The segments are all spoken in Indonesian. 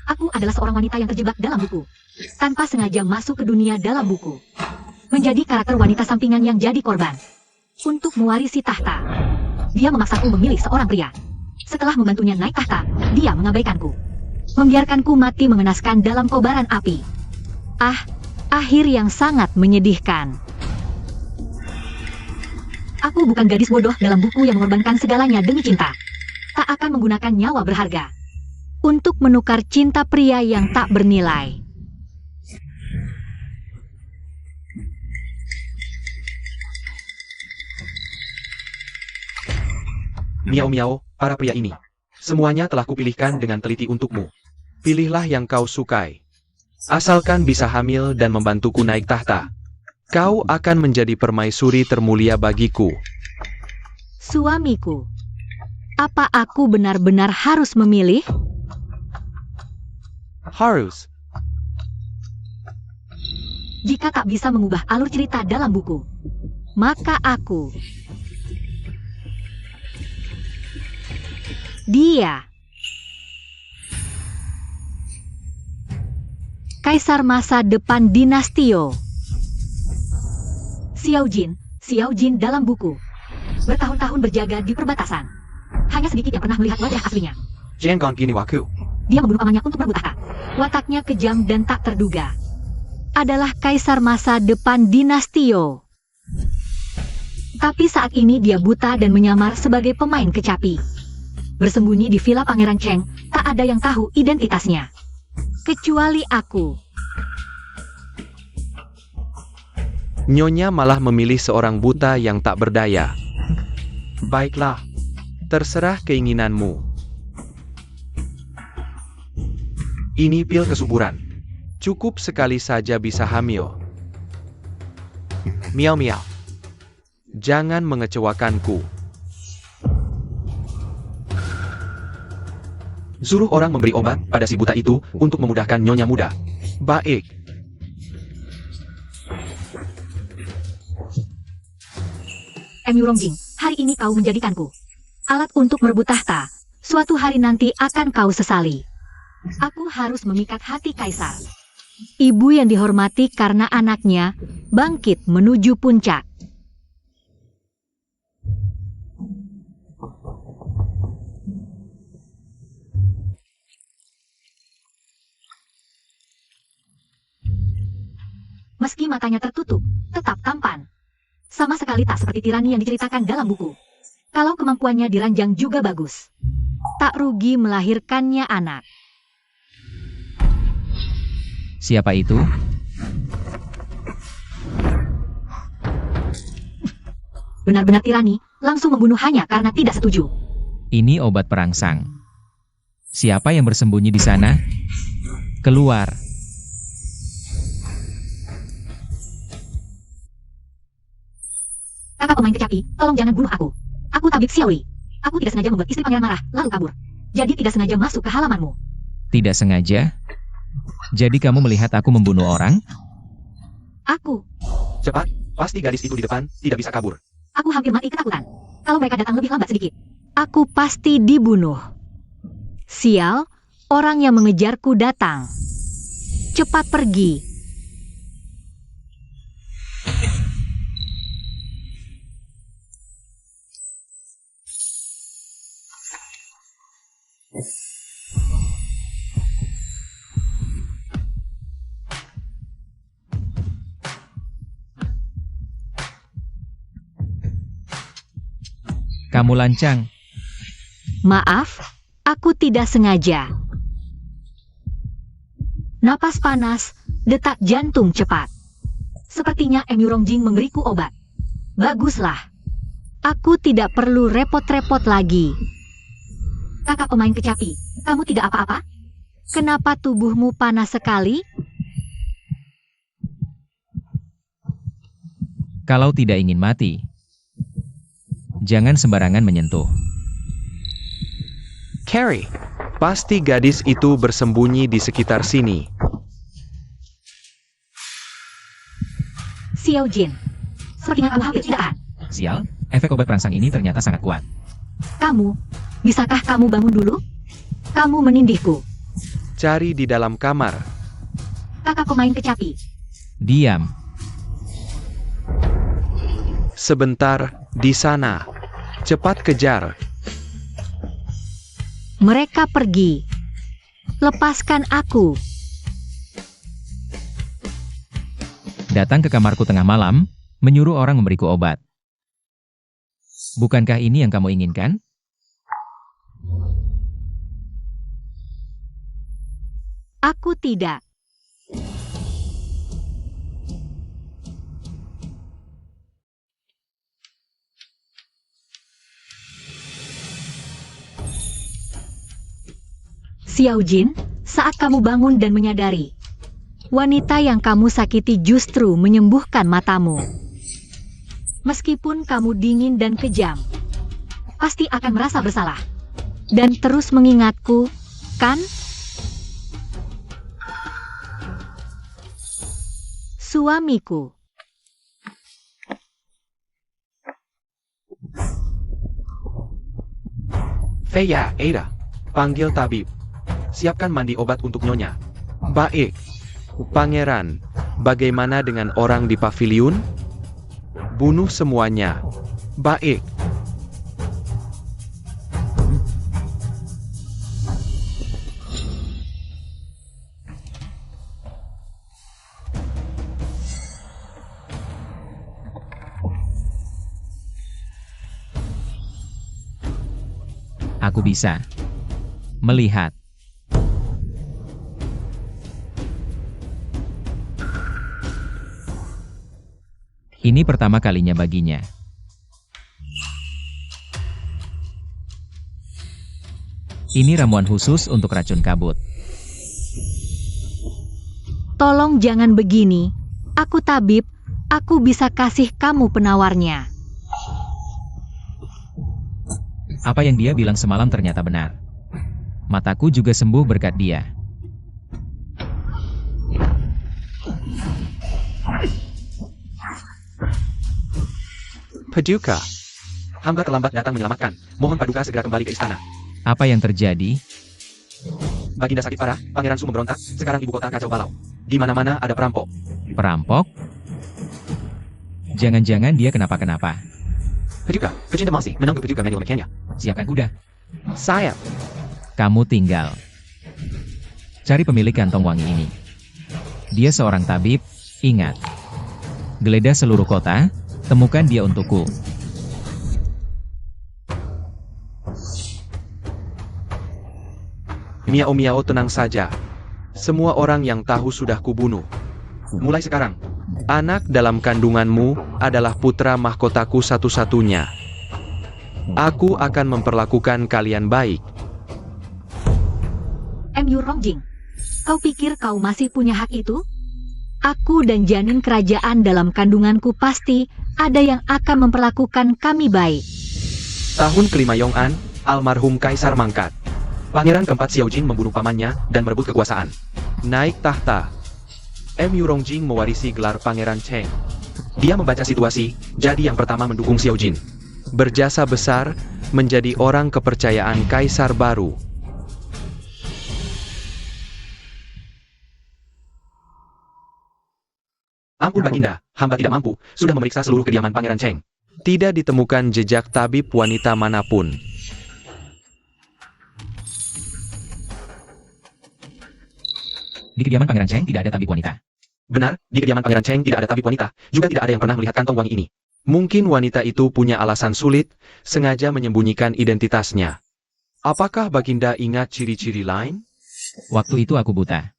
Aku adalah seorang wanita yang terjebak dalam buku. Tanpa sengaja masuk ke dunia dalam buku. Menjadi karakter wanita sampingan yang jadi korban. Untuk mewarisi tahta. Dia memaksaku memilih seorang pria. Setelah membantunya naik tahta, dia mengabaikanku. Membiarkanku mati mengenaskan dalam kobaran api. Akhir yang sangat menyedihkan. Aku bukan gadis bodoh dalam buku yang mengorbankan segalanya demi cinta. Tak akan menggunakan nyawa berharga untuk menukar cinta pria yang tak bernilai. Miau-miau, para pria ini. Semuanya telah kupilihkan dengan teliti untukmu. Pilihlah yang kau sukai. Asalkan bisa hamil dan membantuku naik tahta. Kau akan menjadi permaisuri termulia bagiku. Suamiku. Apa aku benar-benar harus memilih? Harus. Jika tak bisa mengubah alur cerita dalam buku, maka aku... Dia. Kaisar masa depan Dinastio. Xiao Jin dalam buku. Bertahun-tahun berjaga di perbatasan. Hanya sedikit yang pernah melihat wajah aslinya. Jangan gini waku. Dia membunuh pamannya untuk merebut tahta. Wataknya kejam dan tak terduga. Adalah kaisar masa depan Dinastio. Tapi saat ini dia buta dan menyamar sebagai pemain kecapi. Bersembunyi di villa Pangeran Cheng, tak ada yang tahu identitasnya. Kecuali aku. Nyonya malah memilih seorang buta yang tak berdaya. Baiklah, terserah keinginanmu. Ini pil kesuburan. Cukup sekali saja bisa hamil. Miau-miau. Jangan mengecewakanku. Suruh orang memberi obat pada si buta itu untuk memudahkan nyonya muda. Baik. Rongjing, hari ini kau menjadikanku alat untuk merebut tahta. Suatu hari nanti akan kau sesali. Aku harus memikat hati kaisar. Ibu yang dihormati karena anaknya bangkit menuju puncak. Meski matanya tertutup, tetap tampan. Sama sekali tak seperti tirani yang diceritakan dalam buku. Kalau kemampuannya diranjang juga bagus. Tak rugi melahirkannya anak. Siapa itu? Benar-benar tirani, langsung membunuh hanya karena tidak setuju. Ini obat perangsang. Siapa yang bersembunyi di sana? Keluar. Kakak pemain kecapi, tolong jangan bunuh aku. Aku tabib Xiaoli. Aku tidak sengaja membuat istri pangeran marah, lalu kabur. Jadi tidak sengaja masuk ke halamanmu. Tidak sengaja? Jadi kamu melihat aku membunuh orang? Aku. Cepat, pasti gadis itu di depan tidak bisa kabur. Aku hampir mati ketakutan. Kalau mereka datang lebih lambat sedikit, aku pasti dibunuh. Sial, orang yang mengejarku datang. Cepat pergi. Kamu lancang. Maaf, aku tidak sengaja. Napas panas, detak jantung cepat. Sepertinya Rongjing memberiku obat. Baguslah. Aku tidak perlu repot-repot lagi. Kakak pemain kecapi, kamu tidak apa-apa? Kenapa tubuhmu panas sekali? Kalau tidak ingin mati, jangan sembarangan menyentuh. Carrie, pasti gadis itu bersembunyi di sekitar sini. Xiao Jin, sepertinya kamu hampir tidak tahan. Sial, efek obat perangsang ini ternyata sangat kuat. Kamu, bisakah kamu bangun dulu? Kamu menindihku. Cari di dalam kamar. Kakakku main kecapi. Diam. Sebentar, di sana. Cepat kejar. Mereka pergi. Lepaskan aku. Datang ke kamarku tengah malam, menyuruh orang memberiku obat. Bukankah ini yang kamu inginkan? Aku tidak. Xiao Jin, saat kamu bangun dan menyadari, wanita yang kamu sakiti justru menyembuhkan matamu. Meskipun kamu dingin dan kejam, pasti akan merasa bersalah. Dan terus mengingatku, kan? Suamiku. Feya, Ada. Panggil tabib. Siapkan mandi obat untuk Nyonya. Baik. Pangeran, bagaimana dengan orang di paviliun? Bunuh semuanya. Baik. Aku bisa melihat. Ini pertama kalinya baginya. Ini ramuan khusus untuk racun kabut. Tolong jangan begini. Aku tabib, aku bisa kasih kamu penawarnya. Apa yang dia bilang semalam ternyata benar. Mataku juga sembuh berkat dia. Paduka. Hamba terlambat datang menyelamatkan. Mohon Paduka segera kembali ke istana. Apa yang terjadi? Baginda sakit parah, Pangeran Su memberontak, sekarang ibu kota kacau balau. Di mana-mana ada perampok. Perampok? Jangan-jangan dia kenapa-kenapa. Paduka, pecinta masih menunggu Paduka manual mechania. Siapkan kuda. Saya. Kamu tinggal. Cari pemilik kantong wangi ini. Dia seorang tabib, ingat. Geledah seluruh kota, temukan dia untukku. Miao Miao tenang saja. Semua orang yang tahu sudah kubunuh. Mulai sekarang, anak dalam kandunganmu adalah putra mahkotaku satu-satunya. Aku akan memperlakukan kalian baik. M.U. Rongjing, kau pikir kau masih punya hak itu? Aku dan janin kerajaan dalam kandunganku pasti ada yang akan memperlakukan kami baik. Tahun kelima Yong'an, almarhum Kaisar mangkat. Pangeran keempat Xiao Jin membunuh pamannya dan merebut kekuasaan. Naik tahta. M.U. Rongjing mewarisi gelar Pangeran Cheng. Dia membaca situasi, jadi yang pertama mendukung Xiao Jin. Berjasa besar, menjadi orang kepercayaan Kaisar baru. Ampun Baginda, hamba tidak mampu, sudah memeriksa seluruh kediaman Pangeran Cheng. Tidak ditemukan jejak tabib wanita manapun. Di kediaman Pangeran Cheng tidak ada tabib wanita. Benar, di kediaman Pangeran Cheng tidak ada tabib wanita, juga tidak ada yang pernah melihat kantong wangi ini. Mungkin wanita itu punya alasan sulit, sengaja menyembunyikan identitasnya. Apakah Baginda ingat ciri-ciri lain? Waktu itu aku buta.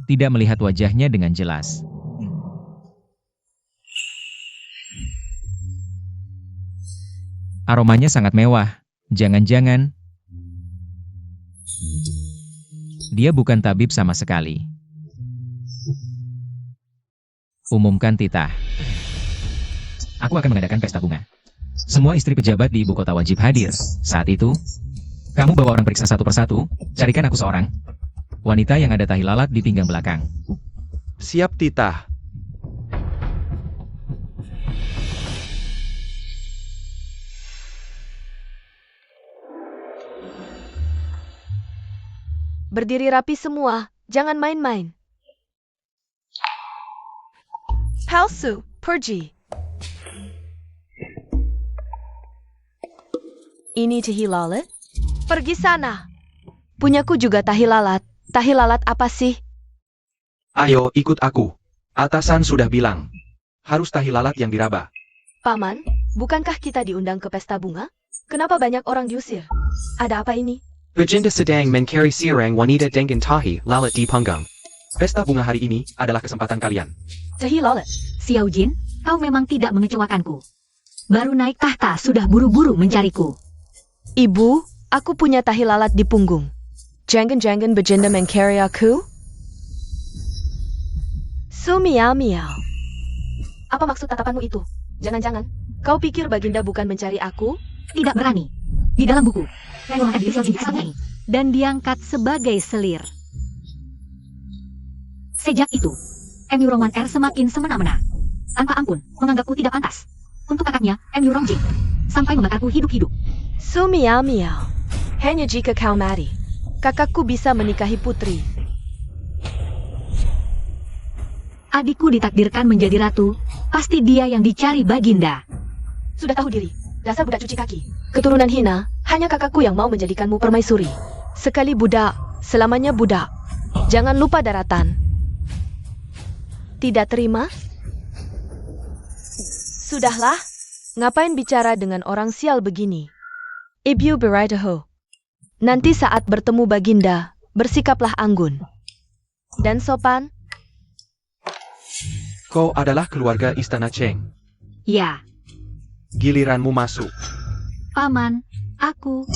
Tidak melihat wajahnya dengan jelas. Aromanya sangat mewah. Jangan-jangan dia bukan tabib sama sekali. Umumkan titah. Aku akan mengadakan pesta bunga. Semua istri pejabat di ibu kota wajib hadir. Saat itu, kamu bawa orang periksa satu persatu, carikan aku seorang wanita yang ada tahi lalat di pinggang belakang. Siap titah. Berdiri rapi semua, jangan main-main. Palsu, pergi. Ini tahi lalat? Pergi sana. Punyaku juga tahi lalat. Tahi lalat apa sih? Ayo, ikut aku. Atasan sudah bilang. Harus tahi lalat yang diraba. Paman, bukankah kita diundang ke pesta bunga? Kenapa banyak orang diusir? Ada apa ini? Baginda sedang mencari seorang wanita dengan tahi lalat di panggang. Pesta bunga hari ini adalah kesempatan kalian. Tahi lalat. Xiao Jin, kau memang tidak mengecewakanku. Baru naik tahta sudah buru-buru mencariku. Ibu, aku punya tahi lalat di punggung. Jangan-jangan Baginda mencari aku? Miao. Apa maksud tatapanmu itu? Jangan-jangan, kau pikir Baginda bukan mencari aku? Tidak berani. Di dalam buku, saya mengangkat diri Xiao Jin kesannya ini. Dan diangkat sebagai selir. Sejak itu, MU Rongwan R semakin semena-mena. Tanpa ampun, menganggapku tidak pantas. Untuk kakaknya, MU Rongjing. Sampai membakarku hidup-hidup. Miao. Hanya jika kau mati, kakakku bisa menikahi putri. Adikku ditakdirkan menjadi ratu, pasti dia yang dicari Baginda. Sudah tahu diri, dasar budak cuci kaki. Keturunan hina, hanya kakakku yang mau menjadikanmu permaisuri. Sekali budak, selamanya budak. Jangan lupa daratan. Tidak terima? Sudahlah, ngapain bicara dengan orang sial begini? Ibu beritahu. Nanti saat bertemu Baginda, bersikaplah anggun. Dan sopan. Kau adalah keluarga Istana Cheng. Ya, Giliranmu masuk. Paman, aku.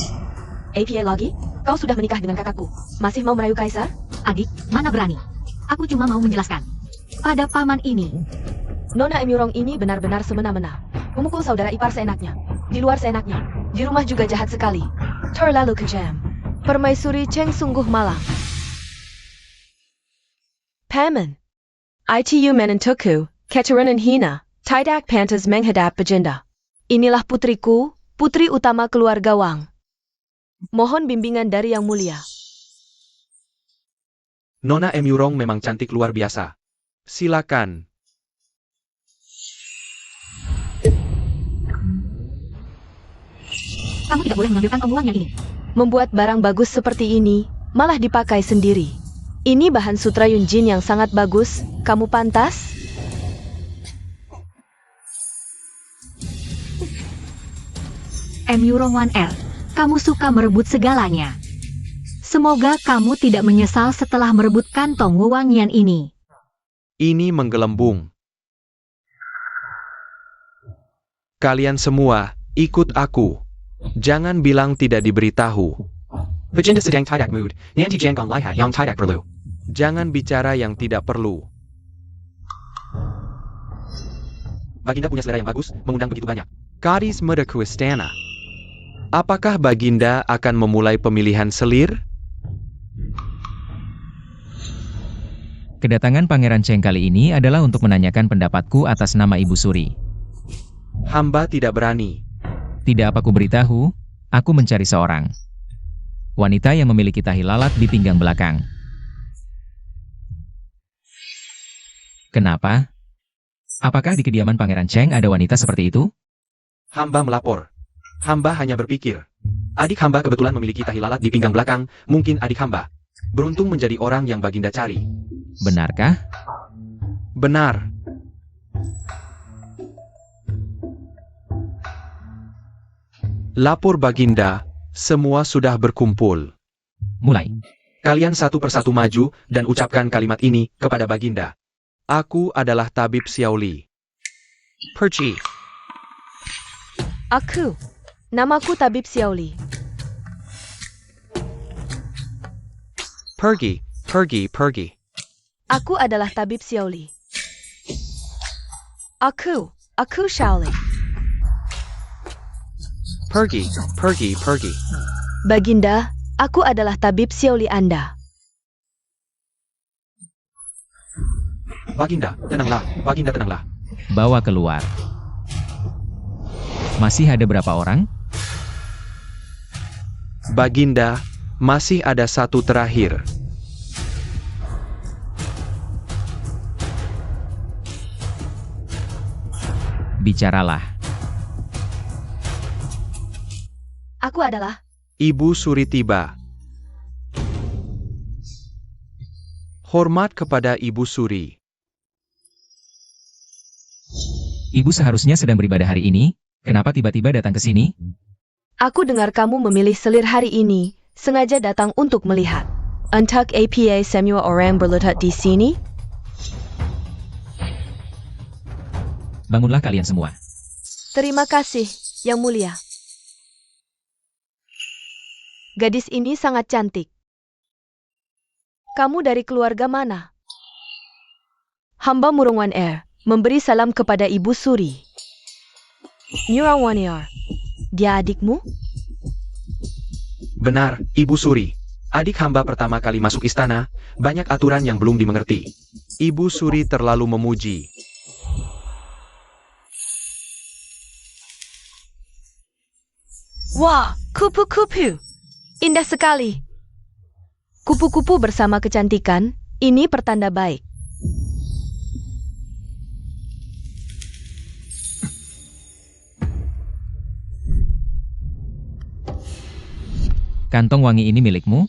APA lagi? Kau sudah menikah dengan kakakku. Masih mau merayu kaisar? Adik, mana berani. Aku cuma mau menjelaskan. Pada paman ini, Nona Emirong ini benar-benar semena-mena. Memukul saudara ipar seenaknya. Di luar seenaknya. Di rumah juga jahat sekali. Terlalu kejam. Permaisuri Cheng sungguh malang. Paman. ITU menentuku, keturunan hina, tidak pantas menghadap Baginda. Inilah putriku, putri utama keluarga Wang. Mohon bimbingan dari Yang Mulia. Nona MU Rong memang cantik luar biasa. Silakan. kamu tidak boleh mengambilkan omongannya ini. Membuat barang bagus seperti ini, malah dipakai sendiri. Ini bahan sutra Yunjin yang sangat bagus, kamu pantas? MU Rongwan R, kamu suka merebut segalanya. Semoga kamu tidak menyesal setelah merebut kantong wewangian ini. Ini menggelembung. Kalian semua, ikut aku. Jangan bilang tidak diberitahu. Baginda sedang tidak mood, nanti jangan lihat yang tidak perlu. Jangan bicara yang tidak perlu. Baginda punya selera yang bagus, mengundang begitu banyak. Gadis muda ke istana. Apakah Baginda akan memulai pemilihan selir? Kedatangan Pangeran Cheng kali ini adalah untuk menanyakan pendapatku atas nama Ibu Suri. Hamba tidak berani. Tidak apa ku beritahu, aku mencari seorang wanita yang memiliki tahi lalat di pinggang belakang. Kenapa? Apakah di kediaman Pangeran Cheng ada wanita seperti itu? Hamba melapor. Hamba hanya berpikir. Adik hamba kebetulan memiliki tahi lalat di pinggang belakang, mungkin adik hamba beruntung menjadi orang yang Baginda cari. Benarkah? Benar. Lapor Baginda, semua sudah berkumpul. Mulai. Kalian satu persatu maju dan ucapkan kalimat ini kepada Baginda. Aku adalah tabib Xiaoli. Pergi. Aku. Namaku Tabib Xiaoli. Pergi, pergi, pergi. Aku adalah Tabib Xiaoli. Aku Xiaoli. Pergi, pergi, pergi. Baginda, aku adalah Tabib Xiaoli Anda. Baginda, tenanglah. Baginda, tenanglah. Bawa keluar. Masih ada berapa orang? Baginda, Masih ada satu terakhir. Bicaralah. Aku adalah Ibu Suri tiba. Hormat kepada Ibu Suri. Ibu seharusnya sedang beribadah hari ini, kenapa tiba-tiba datang ke sini? Aku dengar kamu memilih selir hari ini, sengaja datang untuk melihat. Untuk apa semua orang berlutut di sini? Bangunlah kalian semua. Terima kasih, Yang Mulia. Gadis ini sangat cantik. Kamu dari keluarga mana? Hamba Murungwan Air memberi salam kepada Ibu Suri. Murungwan Air, dia adikmu? Benar, Ibu Suri. Adik hamba pertama kali masuk istana, banyak aturan yang belum dimengerti. Ibu Suri terlalu memuji. Wah, kupu-kupu. Indah sekali. Kupu-kupu bersama kecantikan, ini pertanda baik. Kantong wangi ini milikmu?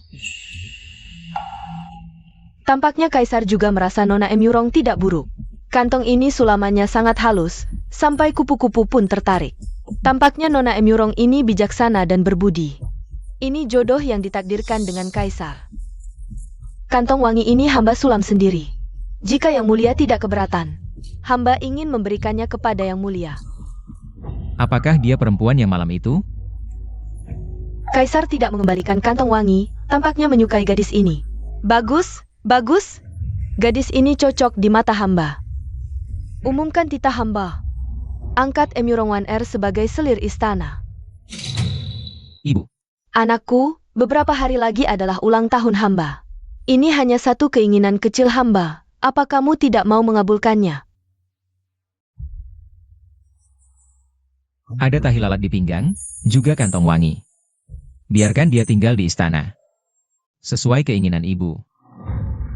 Tampaknya Kaisar juga merasa Nona Emurong tidak buruk. Kantong ini sulamannya sangat halus, sampai kupu-kupu pun tertarik. Tampaknya Nona Emurong ini bijaksana dan berbudi. Ini jodoh yang ditakdirkan dengan Kaisar. Kantong wangi ini hamba sulam sendiri. Jika Yang Mulia tidak keberatan, hamba ingin memberikannya kepada Yang Mulia. Apakah dia perempuan yang malam itu? Kaisar tidak mengembalikan kantong wangi, tampaknya menyukai gadis ini. Bagus, bagus. Gadis ini cocok di mata hamba. Umumkan titah hamba. Angkat Emurongwan R sebagai selir istana. Ibu. Anakku, beberapa hari lagi adalah ulang tahun hamba. Ini hanya satu keinginan kecil hamba. Apa kamu tidak mau mengabulkannya? Ada tahi lalat di pinggang, juga kantong wangi. Biarkan dia tinggal di istana. Sesuai keinginan ibu.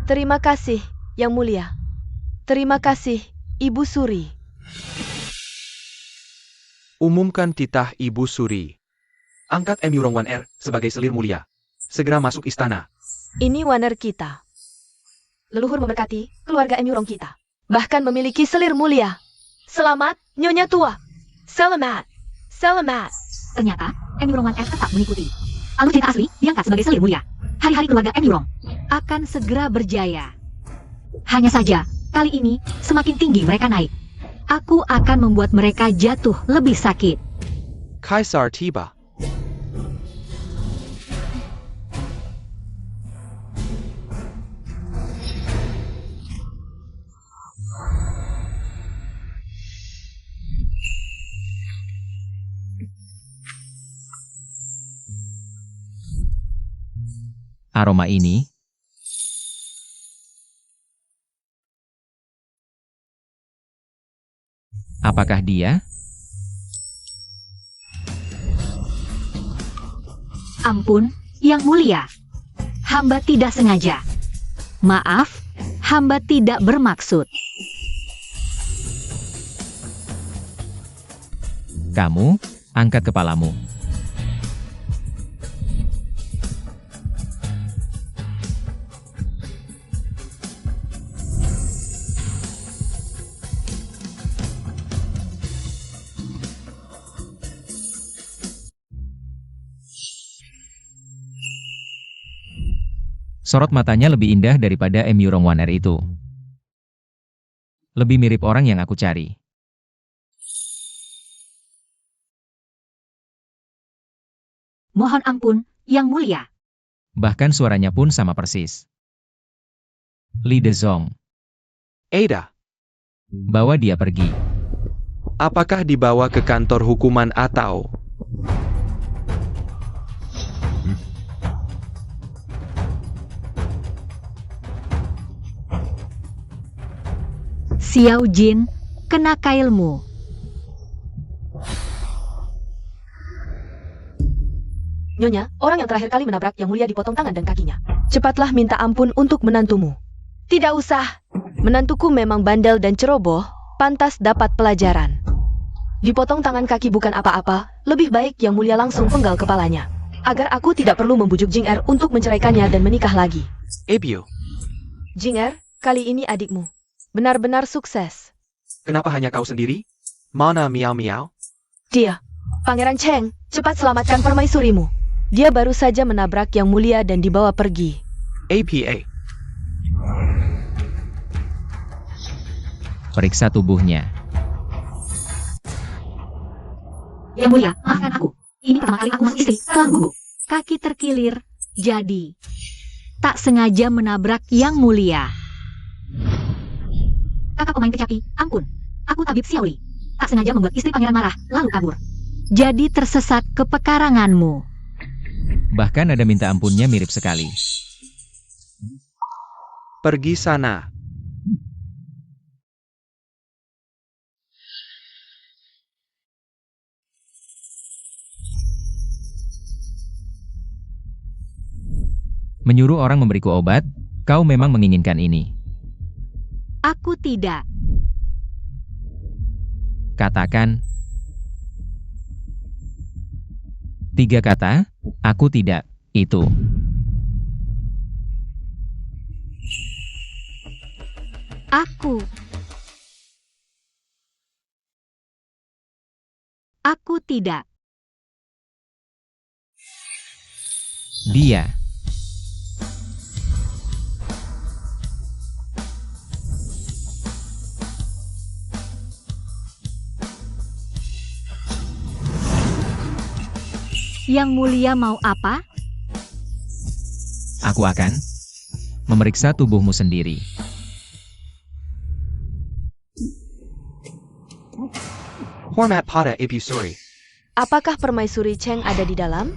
Terima kasih, Yang Mulia. Terima kasih, Ibu Suri. Umumkan titah Ibu Suri. Angkat Emurongwan R sebagai selir mulia. Segera masuk istana. Ini waner kita. Leluhur memberkati keluarga Emurong kita. Bahkan memiliki selir mulia. Selamat, Nyonya Tua. Selamat. Selamat. Ternyata, Emurongwan R tetap mengikuti. Alur cerita asli diangkat sebagai selir mulia. Hari-hari keluarga Emurong akan segera berjaya. Hanya saja, kali ini semakin tinggi mereka naik. Aku akan membuat mereka jatuh lebih sakit. Kaisar tiba. Aroma ini, apakah dia? Ampun, Yang Mulia. Hamba tidak sengaja. Maaf, hamba tidak bermaksud. Kamu, angkat kepalamu. Sorot matanya lebih indah daripada Emurongwan R itu. Lebih mirip orang yang aku cari. Mohon ampun, Yang Mulia. Bahkan suaranya pun sama persis. Li Dezong, Ada. bawa dia pergi. Apakah dibawa ke kantor hukuman atau... Xiao Jin, kena kailmu. Nyonya, orang yang terakhir kali menabrak Yang Mulia dipotong tangan dan kakinya. Cepatlah minta ampun untuk menantumu. Tidak usah. Menantuku memang bandel dan ceroboh, pantas dapat pelajaran. Dipotong tangan kaki bukan apa-apa, lebih baik Yang Mulia langsung penggal kepalanya. Agar aku tidak perlu membujuk Jing Er untuk menceraikannya dan menikah lagi. Ebio, Jing Er, kali ini adikmu. Benar-benar sukses. kenapa hanya kau sendiri? Mana Miao Miao? Dia, Pangeran Cheng, cepat selamatkan permaisurimu. Dia baru saja menabrak Yang Mulia dan dibawa pergi. APA. Periksa tubuhnya. Yang Mulia, maafkan aku. Ini pertama kali aku masuk istri setelah gugup. Kaki terkilir, jadi tak sengaja menabrak Yang Mulia. Kakak pemain kecapi, ampun. Aku tabib Xiaoli. Tak sengaja membuat istri pangeran marah, lalu kabur. Jadi tersesat ke pekaranganmu. Bahkan ada minta ampunnya mirip sekali. Pergi sana. Menyuruh orang memberiku obat, kau memang menginginkan ini. Aku tidak. Katakan 3 kata, aku tidak, itu. Aku tidak. Dia. Yang Mulia mau apa? Aku akan memeriksa tubuhmu sendiri. Hormat pada Ebusuri. Apakah permaisuri Cheng ada di dalam?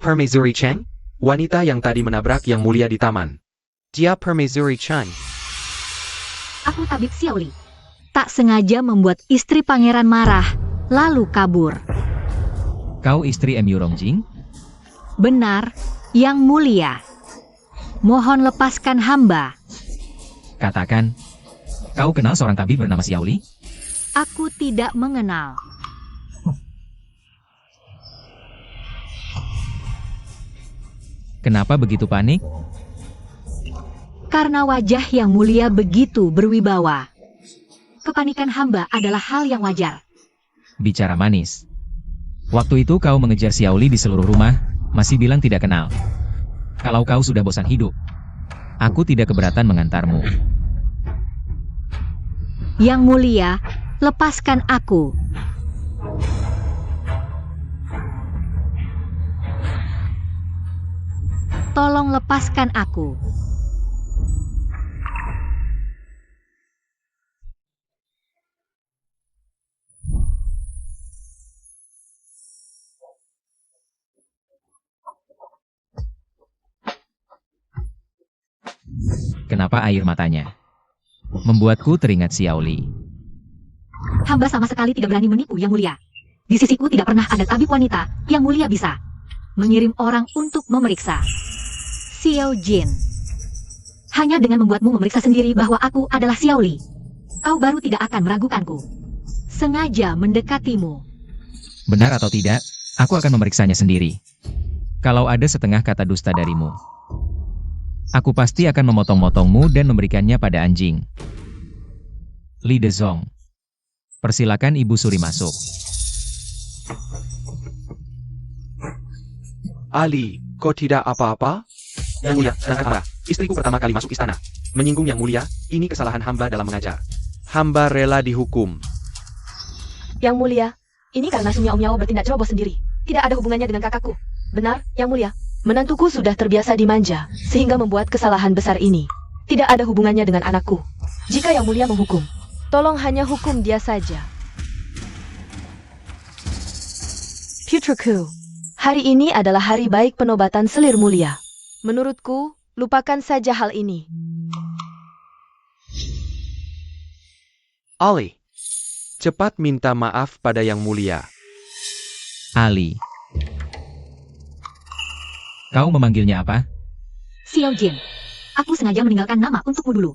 Permaisuri Cheng? Wanita yang tadi menabrak Yang Mulia di taman. Dia Permaisuri Cheng. Aku tabib Xiaoli. Tak sengaja membuat istri pangeran marah, lalu kabur. Kau istri Mu Rongjing? Benar, Yang Mulia. Mohon lepaskan hamba. Katakan, kau kenal seorang tabib bernama Xiaoli? Aku tidak mengenal. Kenapa begitu panik? Karena wajah Yang Mulia begitu berwibawa. Kepanikan hamba adalah hal yang wajar. Bicara manis. Waktu itu kau mengejar Xiaoli di seluruh rumah, masih bilang tidak kenal. Kalau kau sudah bosan hidup, aku tidak keberatan mengantarmu. Yang Mulia, lepaskan aku. Tolong lepaskan aku. Kenapa air matanya membuatku teringat Xiaoli? Hamba sama sekali tidak berani menipu Yang Mulia. Di sisiku tidak pernah ada tabib wanita Yang Mulia bisa mengirim orang untuk memeriksa. Xiao Jin. Hanya dengan membuatmu memeriksa sendiri bahwa aku adalah Xiaoli, kau baru tidak akan meragukanku. Sengaja mendekatimu. Benar atau tidak, aku akan memeriksanya sendiri. Kalau ada setengah kata dusta darimu, aku pasti akan memotong-motongmu dan memberikannya pada anjing. Li Dezong. Persilakan Ibu Suri masuk. Ali, kau tidak apa-apa? Yang Mulia, sedangkan Anda, istriku pertama kali masuk istana. Menyinggung Yang Mulia, ini kesalahan hamba dalam mengajar. Hamba rela dihukum. Yang Mulia, ini karena Sun Miao bertindak ceroboh sendiri. Tidak ada hubungannya dengan kakakku. Benar, Yang Mulia. Menantuku sudah terbiasa dimanja, sehingga membuat kesalahan besar ini. Tidak ada hubungannya dengan anakku. Jika Yang Mulia menghukum, tolong hanya hukum dia saja. Putraku, hari ini adalah hari baik penobatan selir mulia. Menurutku, lupakan saja hal ini. Ali, cepat minta maaf pada Yang Mulia. Ali, Kau memanggilnya apa? Xiao Jin. Aku sengaja meninggalkan nama untukmu dulu.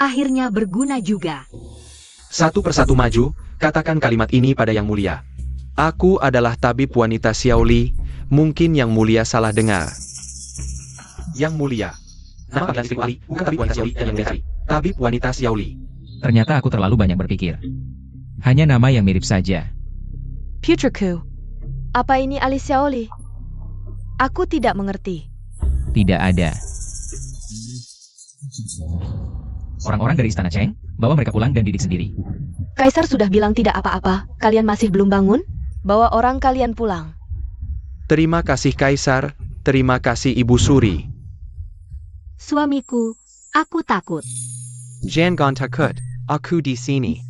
Akhirnya berguna juga. Satu persatu maju, katakan kalimat ini pada Yang Mulia. Aku adalah tabib wanita Xiaoli, mungkin Yang Mulia salah dengar. Yang Mulia. Nama panggilan istriku Ali, bukan tabib wanita Xiaoli dan Yang Mulia Sari. Tabib wanita Xiaoli. Ternyata aku terlalu banyak berpikir. Hanya nama yang mirip saja. Putriku. Apa ini Ali Xiaoli? Aku tidak mengerti. Tidak ada. Orang-orang dari Istana Cheng, bawa mereka pulang dan didik sendiri. Kaisar sudah bilang tidak apa-apa. Kalian masih belum bangun? Bawa orang kalian pulang. Terima kasih Kaisar, terima kasih Ibu Suri. Suamiku, aku takut. Jangan takut, aku di sini.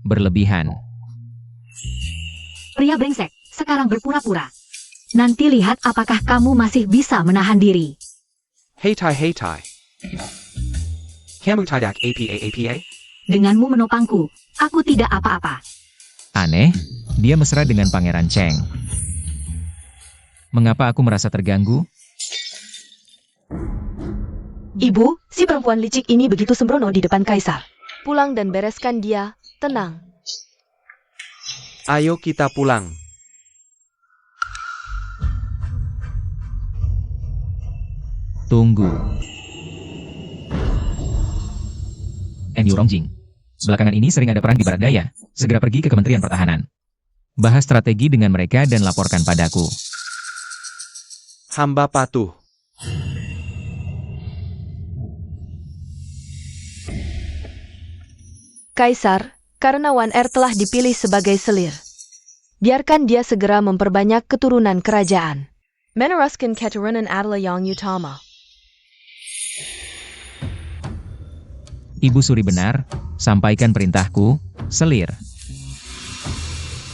Berlebihan. Pria brengsek, sekarang berpura-pura. Nanti lihat apakah kamu masih bisa menahan diri. Hei tai. Kamu tidak apa. Denganmu menopangku, aku tidak apa-apa. Aneh, dia mesra dengan Pangeran Cheng. Mengapa aku merasa terganggu? Ibu, si perempuan licik ini begitu sembrono di depan Kaisar. Pulang dan bereskan dia, tenang. Ayo kita pulang. Tunggu. Yu Rongjing. Belakangan ini sering ada perang di Barat Daya. Segera pergi ke Kementerian Pertahanan. Bahas strategi dengan mereka dan laporkan padaku. Hamba patuh. Kaisar, karena Wan Er telah dipilih sebagai selir. Biarkan dia segera memperbanyak keturunan kerajaan. Meneruskan keturunan adalah Yang Utama. Ibu Suri benar, sampaikan perintahku, selir.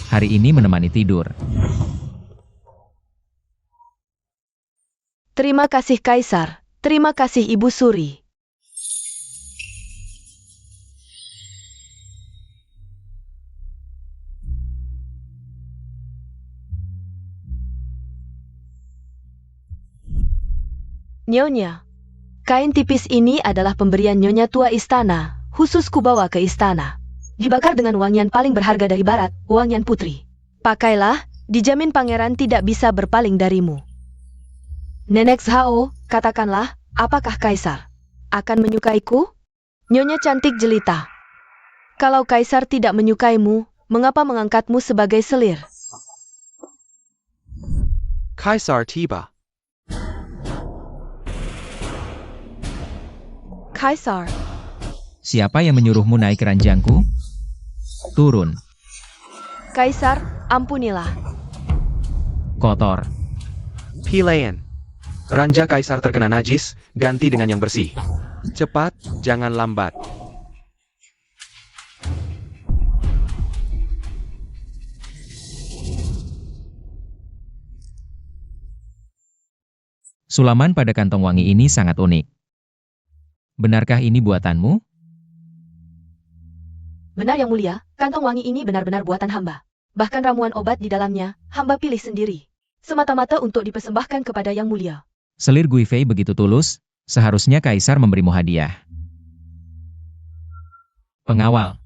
Hari ini menemani tidur. Terima kasih Kaisar, terima kasih Ibu Suri. Nyonya, kain tipis ini adalah pemberian Nyonya tua istana, khusus kubawa ke istana. Dibakar dengan wangian paling berharga dari barat, wangian putri. Pakailah, dijamin pangeran tidak bisa berpaling darimu. Nenek Zhao, katakanlah, apakah Kaisar akan menyukaiku? Nyonya cantik jelita. Kalau Kaisar tidak menyukaimu, mengapa mengangkatmu sebagai selir? Kaisar tiba. Kaisar, Siapa yang menyuruhmu naik ranjangku? Turun. Kaisar, ampunilah. Kotor. Pilihan. Ranja Kaisar terkena najis, ganti dengan yang bersih. Cepat, jangan lambat. Sulaman pada kantong wangi ini sangat unik. Benarkah ini buatanmu? Benar Yang Mulia, kantong wangi ini benar-benar buatan hamba. Bahkan ramuan obat di dalamnya, hamba pilih sendiri. Semata-mata untuk dipersembahkan kepada Yang Mulia. Selir Gui Fei begitu tulus, seharusnya Kaisar memberimu hadiah. Pengawal,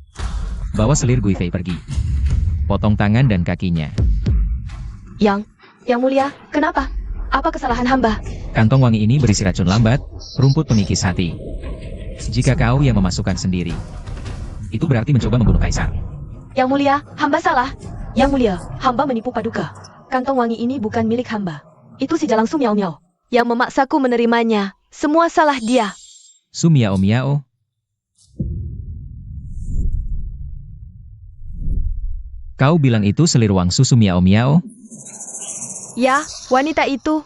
bawa selir Gui Fei pergi. Potong tangan dan kakinya. Yang Mulia, kenapa? Apa kesalahan hamba? Kantong wangi ini berisi racun lambat, rumput pengikis hati. Jika kau yang memasukkan sendiri, itu berarti mencoba membunuh Kaisar. Yang Mulia, hamba salah. Yang Mulia, hamba menipu paduka. Kantong wangi ini bukan milik hamba. Itu si Jalang Su Miao Miao yang memaksaku menerimanya. Semua salah dia. Su Miao Miao. Kau bilang itu selir Wang Su Miao Miao? Ya, wanita itu.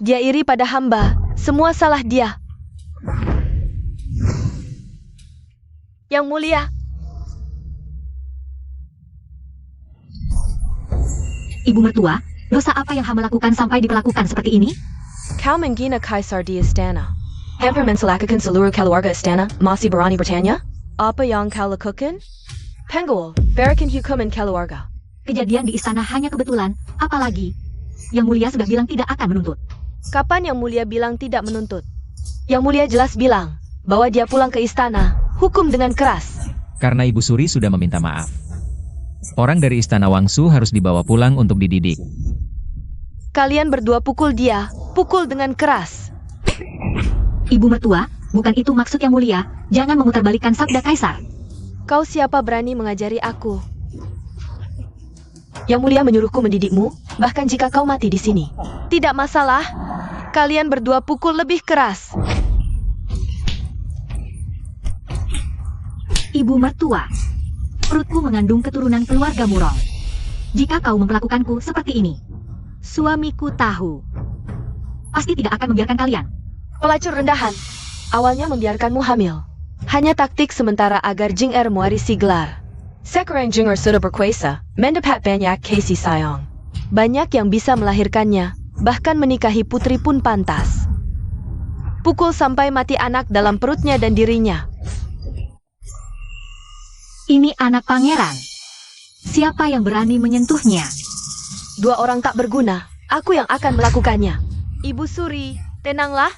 Dia iri pada hamba. Semua salah dia. Yang Mulia. Ibu mertua, dosa apa yang hamba lakukan sampai diperlakukan seperti ini? Kau menghina Kaisar di istana. Hampir mencelakakan seluruh keluarga istana, masih berani bertanya? Apa yang kau lakukan? Penggul, berikan hukuman keluarga. Kejadian di istana hanya kebetulan, apalagi Yang Mulia sudah bilang tidak akan menuntut. Kapan Yang Mulia bilang tidak menuntut? Yang Mulia jelas bilang bahwa dia pulang ke istana, hukum dengan keras. Karena Ibu Suri sudah meminta maaf. Orang dari Istana Wangsu harus dibawa pulang untuk dididik. Kalian berdua pukul dia, pukul dengan keras. Ibu mertua, bukan itu maksud Yang Mulia. Jangan memutarbalikkan sabda Kaisar. Kau siapa berani mengajari aku? Yang Mulia menyuruhku mendidikmu, bahkan jika kau mati di sini. Tidak masalah. Kalian berdua pukul lebih keras. Ibu mertua, perutku mengandung keturunan keluarga Murong. Jika kau memperlakukanku seperti ini, suamiku tahu. Pasti tidak akan membiarkan kalian. Pelacur rendahan. Awalnya membiarkanmu hamil. Hanya taktik sementara agar Jing Er mewarisi gelar. Sekarang Jing Er sudah berkuasa, mendapat banyak kasih sayang. Banyak yang bisa melahirkannya, bahkan menikahi putri pun pantas. Pukul sampai mati anak dalam perutnya dan dirinya. Ini anak pangeran. Siapa yang berani menyentuhnya? Dua orang tak berguna, aku yang akan melakukannya. Ibu Suri, tenanglah.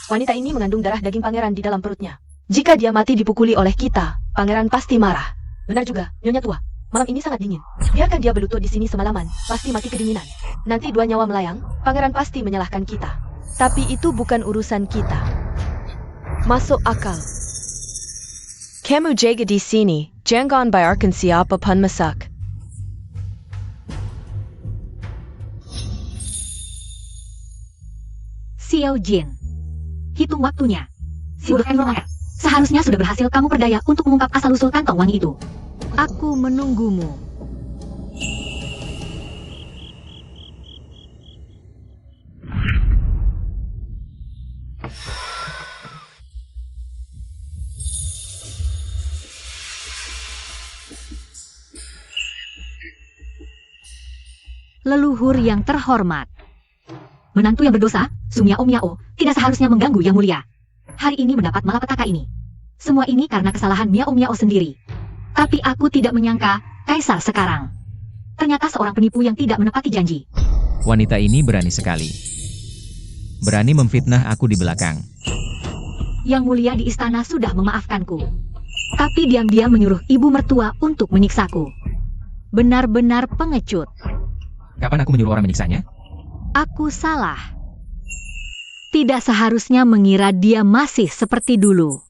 Wanita ini mengandung darah daging pangeran di dalam perutnya. Jika dia mati dipukuli oleh kita, pangeran pasti marah. Benar juga, Nyonya tua. Malam ini sangat dingin. Biarkan dia berlutut di sini semalaman, pasti mati kedinginan. Nanti 2 nyawa melayang, pangeran pasti menyalahkan kita. Tapi itu bukan urusan kita. Masuk akal. Kamu jaga di sini, jangan biarkan siapa pun masuk. Xiao Jin. Hitung waktunya. Si budak Enromaer. Seharusnya sudah berhasil kamu perdaya untuk mengungkap asal-usul kantong wangi itu. Aku menunggumu. Leluhur yang terhormat. Menantu yang berdosa, Sumiao Miao, tidak seharusnya mengganggu Yang Mulia. Hari ini mendapat malapetaka ini. Semua ini karena kesalahan Miao Miao sendiri. Tapi aku tidak menyangka Kaisar sekarang. Ternyata seorang penipu yang tidak menepati janji. Wanita ini berani sekali. Berani memfitnah aku di belakang. Yang Mulia di istana sudah memaafkanku. Tapi diam-diam menyuruh ibu mertua untuk menyiksaku. Benar-benar pengecut. Kapan aku menyuruh orang menyiksanya? Aku salah. Tidak seharusnya mengira dia masih seperti dulu.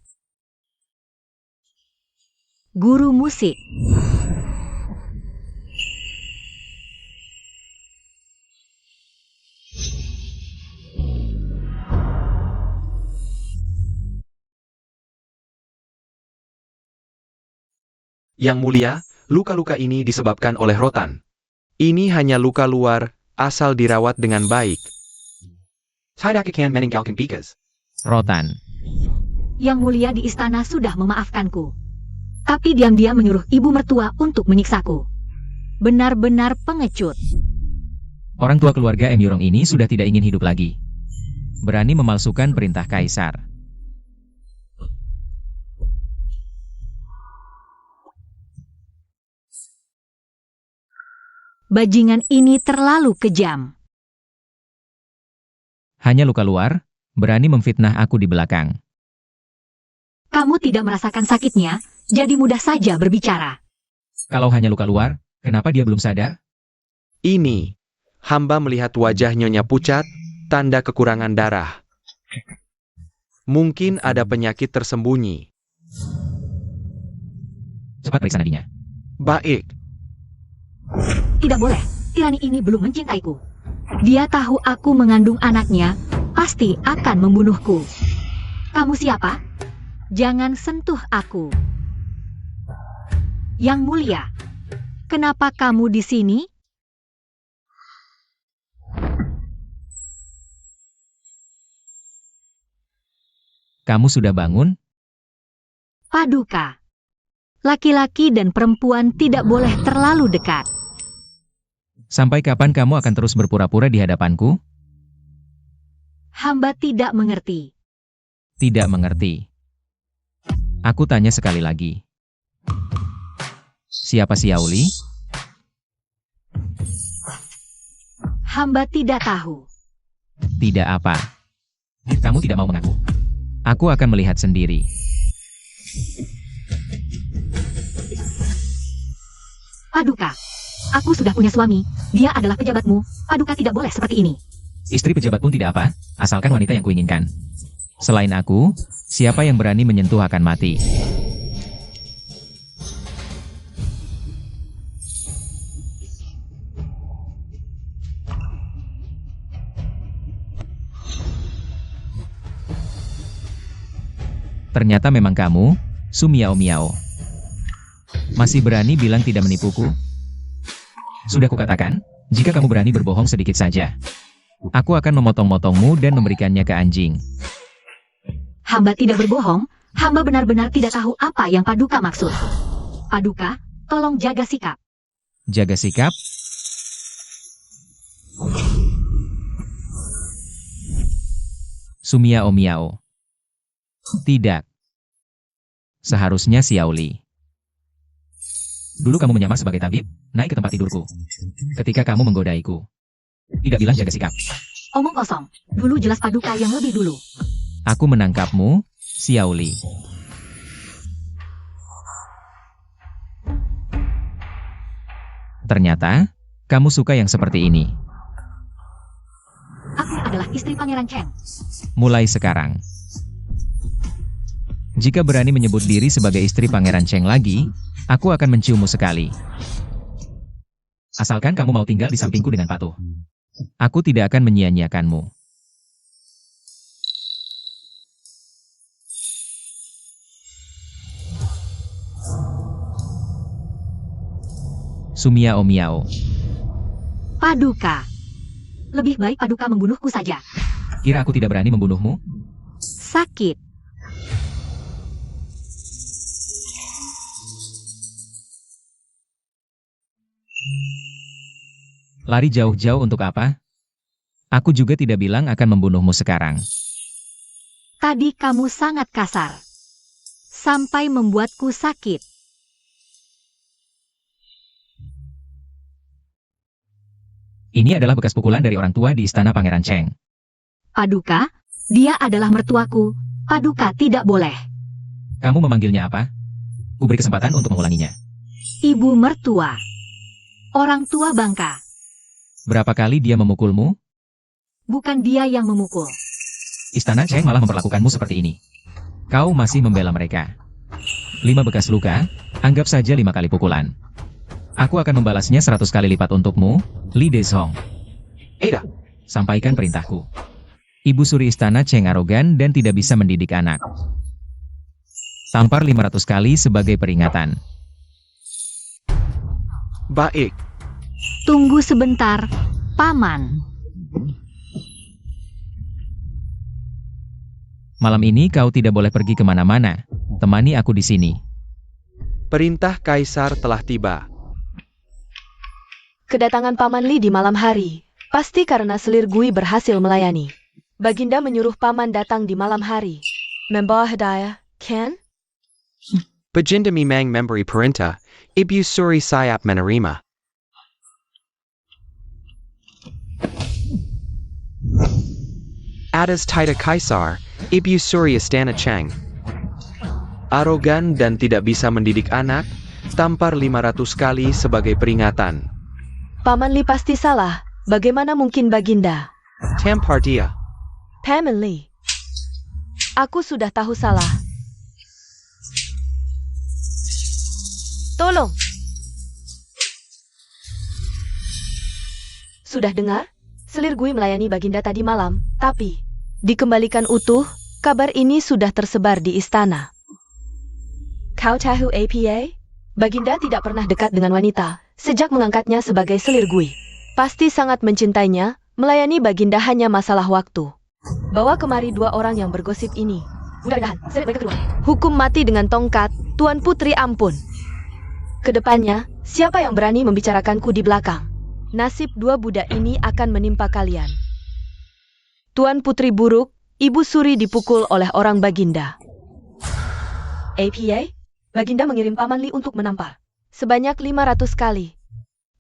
Guru musik. Yang Mulia, luka-luka ini disebabkan oleh rotan. Ini hanya luka luar, asal dirawat dengan baik. Tidak akan meninggalkan pikas. Rotan. Yang Mulia di istana sudah memaafkanku. Tapi diam-diam menyuruh ibu mertua untuk menyiksaku. Benar-benar pengecut. Orang tua keluarga M. Yurong ini sudah tidak ingin hidup lagi. Berani memalsukan perintah kaisar. Bajingan ini terlalu kejam. Hanya luka luar, berani memfitnah aku di belakang. Kamu tidak merasakan sakitnya, jadi mudah saja berbicara. Kalau hanya luka luar, kenapa dia belum sadar? Ini, hamba melihat wajah Nyonya pucat, tanda kekurangan darah. Mungkin ada penyakit tersembunyi. Cepat periksa nadinya. Baik. Tidak boleh, tirani ini belum mencintaiku. Dia tahu aku mengandung anaknya, pasti akan membunuhku. Kamu siapa? Jangan sentuh aku. Yang Mulia, kenapa kamu di sini? Kamu sudah bangun? Paduka. Laki-laki dan perempuan tidak boleh terlalu dekat. Sampai kapan kamu akan terus berpura-pura di hadapanku? Hamba tidak mengerti. Tidak mengerti. Aku tanya sekali lagi. Siapa Xiaoli? Hamba tidak tahu. Tidak apa. Kamu tidak mau mengaku. Aku akan melihat sendiri. Paduka, aku sudah punya suami. Dia adalah pejabatmu. Paduka tidak boleh seperti ini. Istri pejabat pun tidak apa, asalkan wanita yang kuinginkan. Selain aku, siapa yang berani menyentuh akan mati. Ternyata memang kamu, Su Miao Miao. Masih berani bilang tidak menipuku? Sudah kukatakan, jika kamu berani berbohong sedikit saja, aku akan memotong-motongmu dan memberikannya ke anjing. Hamba tidak berbohong. Hamba benar-benar tidak tahu apa yang Paduka maksud. Paduka, tolong jaga sikap. Jaga sikap? Su Miao Miao. Tidak. Seharusnya Xiaoli. Dulu kamu menyamar sebagai tabib, naik ke tempat tidurku. Ketika kamu menggodaiku. Tidak bilang jaga sikap. Omong kosong. Dulu jelas Paduka yang lebih dulu. Aku menangkapmu, Xiaoli. Ternyata, kamu suka yang seperti ini. Aku adalah istri Pangeran Cheng. Mulai sekarang. Jika berani menyebut diri sebagai istri Pangeran Cheng lagi, aku akan menciummu sekali. Asalkan kamu mau tinggal di sampingku dengan patuh. Aku tidak akan menyia-nyiakanmu. Su Miao Miao. Paduka. Lebih baik Paduka membunuhku saja. Kira aku tidak berani membunuhmu? Sakit. Lari jauh-jauh untuk apa? Aku juga tidak bilang akan membunuhmu sekarang. Tadi kamu sangat kasar. Sampai membuatku sakit. Ini adalah bekas pukulan dari orang tua di istana Pangeran Cheng. Paduka, dia adalah mertuaku. Paduka tidak boleh. Kamu memanggilnya apa? Kuberi kesempatan untuk mengulanginya. Ibu mertua. Orang tua bangka. Berapa kali dia memukulmu? Bukan dia yang memukul. Istana Cheng malah memperlakukanmu seperti ini. Kau masih membela mereka. 5 bekas luka, anggap saja 5 kali pukulan. Aku akan membalasnya 100 kali lipat untukmu, Li Dezhong. Ada. Sampaikan perintahku. Ibu suri istana Cheng arogan dan tidak bisa mendidik anak. Tampar 500 kali sebagai peringatan. Baik. Tunggu sebentar, Paman. Malam ini kau tidak boleh pergi kemana-mana. Temani aku di sini. Perintah Kaisar telah tiba. Kedatangan Paman Li di malam hari, pasti karena selir Gui berhasil melayani. Baginda menyuruh Paman datang di malam hari. Membawa hadiah, kan? Baginda memang memberi perintah, Ibu Suri siap menerima. Atas titah Kaisar, Ibu Suri Istana Cheng. Arogan dan tidak bisa mendidik anak, tampar 500 kali sebagai peringatan. Paman Li pasti salah. Bagaimana mungkin Baginda? Tampar dia. Paman Li. Aku sudah tahu salah. Tolong. Sudah dengar? Selir Gui melayani Baginda tadi malam, tapi dikembalikan utuh, kabar ini sudah tersebar di istana. Kau tahu apa? Baginda tidak pernah dekat dengan wanita, sejak mengangkatnya sebagai selir Gui. Pasti sangat mencintainya, melayani Baginda hanya masalah waktu. Bawa kemari 2 orang yang bergosip ini. Mudah-mudahan, seret mereka keluar. Hukum mati dengan tongkat, Tuan Putri ampun. Kedepannya, siapa yang berani membicarakanku di belakang? Nasib 2 budak ini akan menimpa kalian. Tuan Putri buruk, Ibu Suri dipukul oleh orang Baginda. APA? Baginda mengirim Paman Li untuk menampar. Sebanyak 500 kali.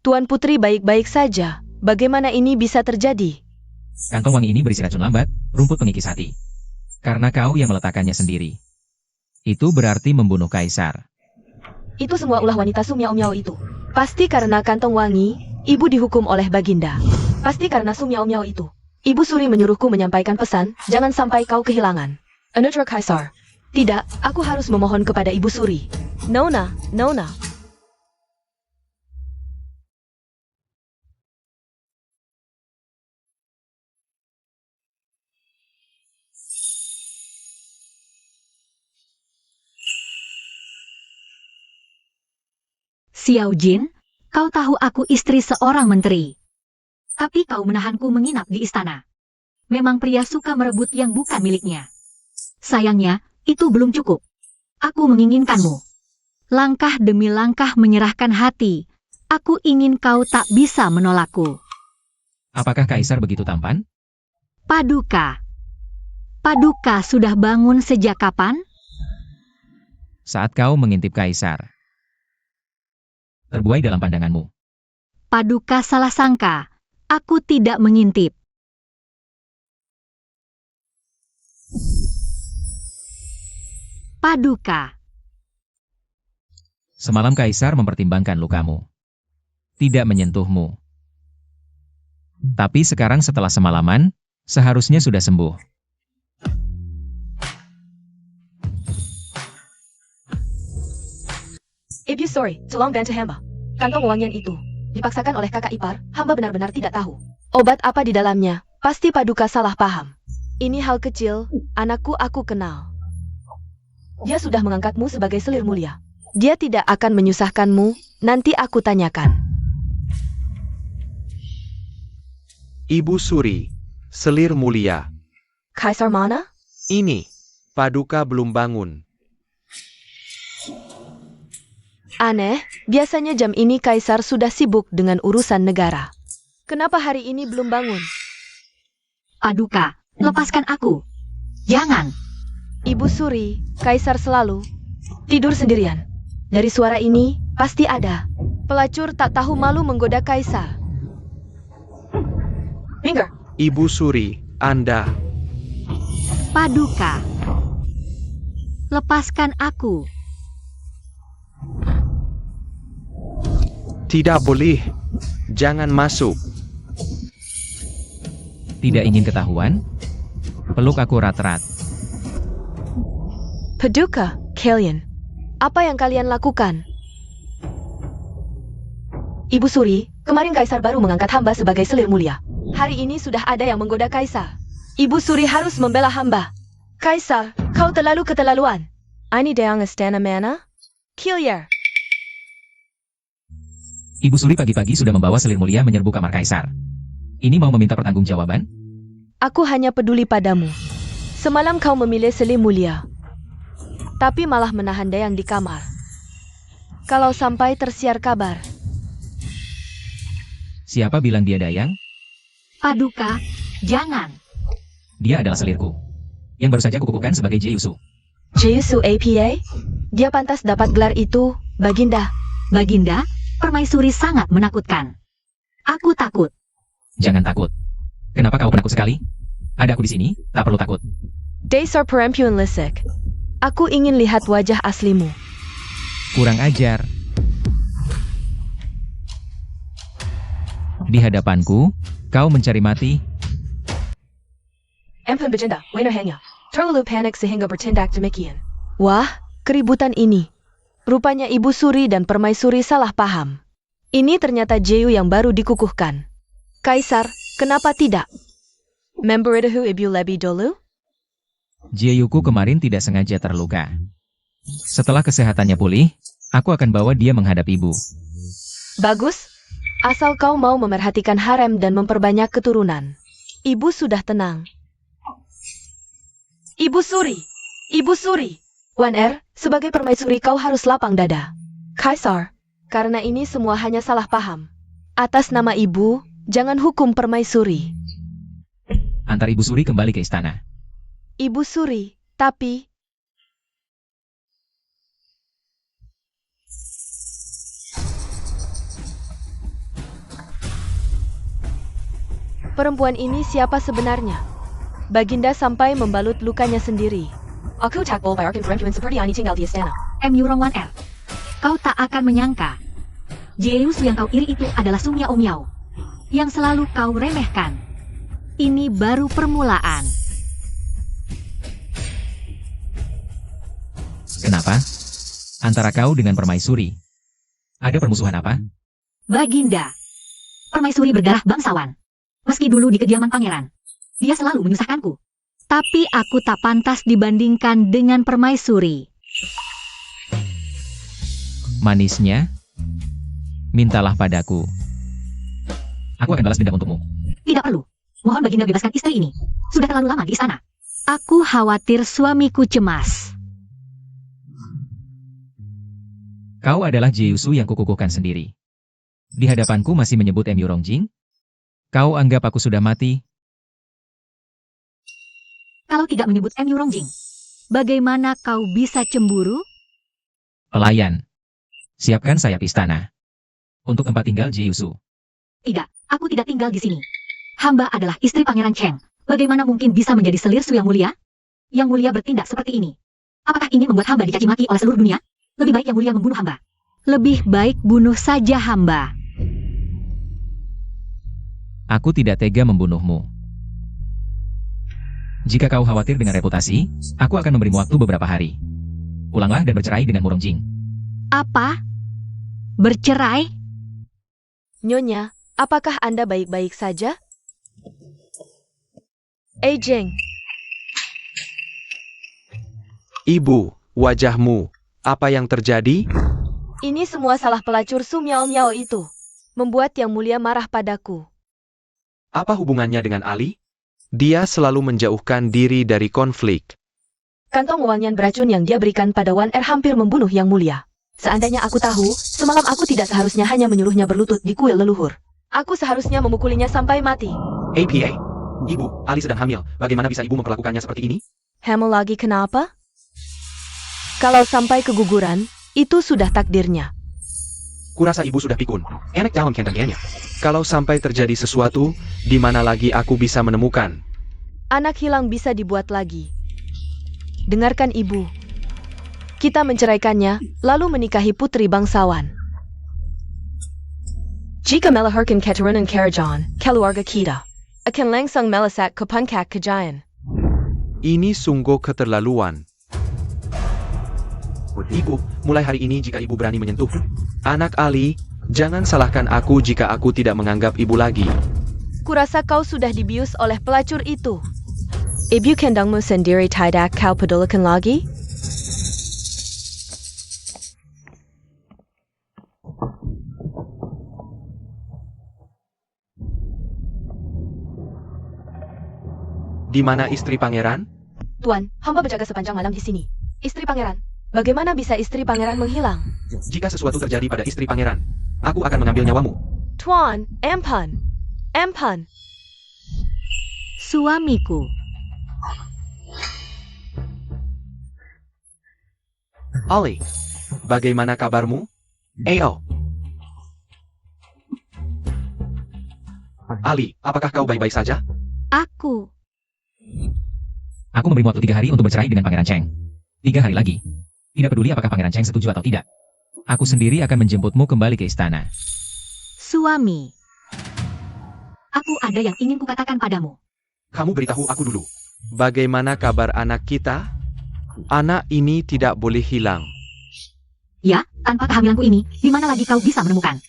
Tuan Putri baik-baik saja, Bagaimana ini bisa terjadi? Kantong wangi ini berisi racun lambat, rumput pengikis hati. Karena kau yang meletakkannya sendiri. Itu berarti membunuh kaisar. Itu semua ulah wanita Su Miao Miao itu. Pasti karena kantong wangi, ibu dihukum oleh Baginda. Pasti karena Su Miao Miao itu. Ibu Suri menyuruhku menyampaikan pesan, jangan sampai kau kehilangan. Anugerah Kaisar. Tidak, aku harus memohon kepada Ibu Suri. Nona, Nona. Xiao Jin, kau tahu aku istri seorang menteri. Tapi kau menahanku menginap di istana. Memang pria suka merebut yang bukan miliknya. Sayangnya, itu belum cukup. Aku menginginkanmu. Langkah demi langkah menyerahkan hati. Aku ingin kau tak bisa menolakku. Apakah kaisar begitu tampan? Paduka. Paduka sudah bangun sejak kapan? Saat kau mengintip kaisar. Terbuai dalam pandanganmu. Paduka salah sangka. Aku tidak mengintip. Paduka. Semalam kaisar mempertimbangkan lukamu. Tidak menyentuhmu. Tapi sekarang setelah semalaman, seharusnya sudah sembuh. Ibu Suri, tolong bantu hamba. Kantong wangian itu dipaksakan oleh kakak ipar, hamba benar-benar tidak tahu. Obat apa di dalamnya? Pasti Paduka salah paham. Ini hal kecil, anakku aku kenal. Dia sudah mengangkatmu sebagai selir mulia. Dia tidak akan menyusahkanmu, nanti aku tanyakan. Ibu Suri, selir mulia. Kaisar mana? Ini, Paduka belum bangun. Aneh, biasanya jam ini Kaisar sudah sibuk dengan urusan negara. Kenapa hari ini belum bangun? Paduka, lepaskan aku. Jangan. Ibu Suri, Kaisar selalu tidur sendirian. Dari suara ini, pasti ada pelacur tak tahu malu menggoda Kaisar. Minggir. Ibu Suri, Anda. Paduka. Lepaskan aku. Tidak boleh. Jangan masuk. Tidak ingin ketahuan? Peluk aku rat-rat. Paduka, kalian. Apa yang kalian lakukan? Ibu Suri, kemarin Kaisar baru mengangkat hamba sebagai selir mulia. Hari ini sudah ada yang menggoda Kaisar. Ibu Suri harus membela hamba. Kaisar, kau terlalu keterlaluan. Ini dia yang istana mana? Kiliar. Ibu Suri pagi-pagi sudah membawa selir mulia menyerbu kamar kaisar. Ini mau meminta pertanggungjawaban? Aku hanya peduli padamu. Semalam kau memilih selir mulia. Tapi malah menahan Dayang di kamar. Kalau sampai tersiar kabar. Siapa bilang dia Dayang? Paduka, jangan. Dia adalah selirku. Yang baru saja kukukuhkan sebagai Jeyusu. Jeyusu APA? Dia pantas dapat gelar itu, Baginda. Baginda, permaisuri sangat menakutkan. Aku takut. Jangan takut. Kenapa kau penakut sekali? Ada aku di sini, tak perlu takut. Dasar perempuan lisik. Aku ingin lihat wajah aslimu. Kurang ajar. Di hadapanku, kau mencari mati. Empan Baginda, hanya. Terlalu panik sehingga bertindak demikian. Wah, keributan ini. Rupanya Ibu Suri dan Permaisuri salah paham. Ini ternyata Jeyu yang baru dikukuhkan. Kaisar, kenapa tidak? Memberitahu Ibu lebih dulu? Jeyuku kemarin tidak sengaja terluka. Setelah kesehatannya pulih, aku akan bawa dia menghadap ibu. Bagus. Asal kau mau memerhatikan harem dan memperbanyak keturunan. Ibu sudah tenang. Ibu Suri! Ibu Suri! Wan sebagai permaisuri kau harus lapang dada. Kaisar, karena ini semua hanya salah paham. Atas nama ibu, jangan hukum permaisuri. Antar Ibu Suri kembali ke istana. Ibu Suri, tapi... Perempuan ini siapa sebenarnya? Baginda sampai membalut lukanya sendiri. Aku tak boleh biarkan perempuan seperti ini tinggal di istana. MU Rongwan R. Kau tak akan menyangka. Jeus yang kau iri itu adalah Sung Yao Miao. Yang selalu kau remehkan. Ini baru permulaan. Kenapa? Antara kau dengan permaisuri. Ada permusuhan apa? Baginda. Permaisuri berdarah bangsawan. Meski dulu di kediaman pangeran, dia selalu menyusahkanku. Tapi aku tak pantas dibandingkan dengan permaisuri. Manisnya, mintalah padaku. Aku akan balas dendam untukmu. Tidak perlu. Mohon Baginda bebaskan istri ini. Sudah terlalu lama di istana. Aku khawatir suamiku cemas. Kau adalah Jeyusu yang kukukuhkan sendiri. Di hadapanku masih menyebut MU Rongjing? Kau anggap aku sudah mati? Kalau tidak menyebut MU Rongjing, bagaimana kau bisa cemburu? Pelayan. Siapkan sayap istana. Untuk tempat tinggal Jeyusu. Tidak, aku tidak tinggal di sini. Hamba adalah istri Pangeran Cheng. Bagaimana mungkin bisa menjadi selir Su yang mulia? Yang mulia bertindak seperti ini. Apakah ingin membuat hamba dicaci maki oleh seluruh dunia? Lebih baik yang mulia membunuh hamba. Lebih baik bunuh saja hamba. Aku tidak tega membunuhmu. Jika kau khawatir dengan reputasi, aku akan memberimu waktu beberapa hari. Pulanglah dan bercerai dengan Murongjing. Apa? Bercerai? Nyonya, apakah Anda baik-baik saja? Jeng, Ibu, wajahmu. Apa yang terjadi? ini semua salah pelacur Su Miao Miao itu. Membuat yang mulia marah padaku. Apa hubungannya dengan Ali? Dia selalu menjauhkan diri dari konflik. Kantong wangian beracun yang dia berikan pada Wan Er hampir membunuh yang mulia. Seandainya aku tahu, semalam aku tidak seharusnya hanya menyuruhnya berlutut di kuil leluhur. Aku seharusnya memukulinya sampai mati. APA. Ibu, Ali sedang hamil. Bagaimana bisa ibu memperlakukannya seperti ini? Hamil lagi kenapa? Kalau sampai keguguran, itu sudah takdirnya. Kurasa ibu sudah pikun. Enak dalam kentangnya. Kalau sampai terjadi sesuatu, di mana lagi aku bisa menemukan? Anak hilang bisa dibuat lagi. Dengarkan ibu. Kita menceraikannya, lalu menikahi putri bangsawan. Jika melahirkan keturunan Karajan, keluarga kita akan langsung melesak ke puncak kejayaan. Ini sungguh keterlaluan. Ibu, mulai hari ini jika ibu berani menyentuh anak Ali, jangan salahkan aku jika aku tidak menganggap ibu lagi. Kurasa kau sudah dibius oleh pelacur itu. Ibu kandangmu sendiri tidak kau pedulikan lagi? Di mana istri pangeran? Tuan, hamba berjaga sepanjang malam di sini. Istri pangeran. Bagaimana bisa istri pangeran menghilang? Jika sesuatu terjadi pada istri pangeran, aku akan mengambil nyawamu. Tuan, empan. Empan. Suamiku. Ali, bagaimana kabarmu? Ayo. Ali, apakah kau baik-baik saja? Aku. Aku memberimu waktu 3 hari untuk bercerai dengan Pangeran Cheng. 3 hari lagi. Tidak peduli apakah Pangeran Cheng setuju atau tidak. Aku sendiri akan menjemputmu kembali ke istana. Suami. Aku ada yang ingin kukatakan padamu. Kamu beritahu aku dulu. Bagaimana kabar anak kita? Anak ini tidak boleh hilang. Ya, tanpa kehamilanku ini, di mana lagi kau bisa menemukan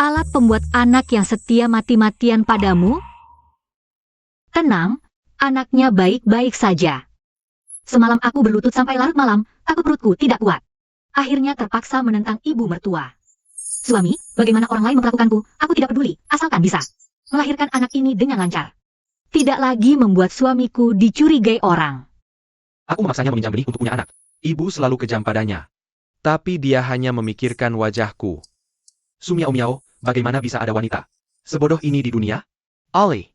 alat pembuat anak yang setia mati-matian padamu? Tenang, anaknya baik-baik saja. Semalam aku berlutut sampai larut malam, takut perutku tidak kuat. Akhirnya terpaksa menentang ibu mertua. Suami, bagaimana orang lain memperlakukanku, aku tidak peduli, asalkan bisa melahirkan anak ini dengan lancar. Tidak lagi membuat suamiku dicurigai orang. Aku memaksanya meminjam benih untuk punya anak. Ibu selalu kejam padanya. Tapi dia hanya memikirkan wajahku. Su Miao Miao, bagaimana bisa ada wanita sebodoh ini di dunia? Ali,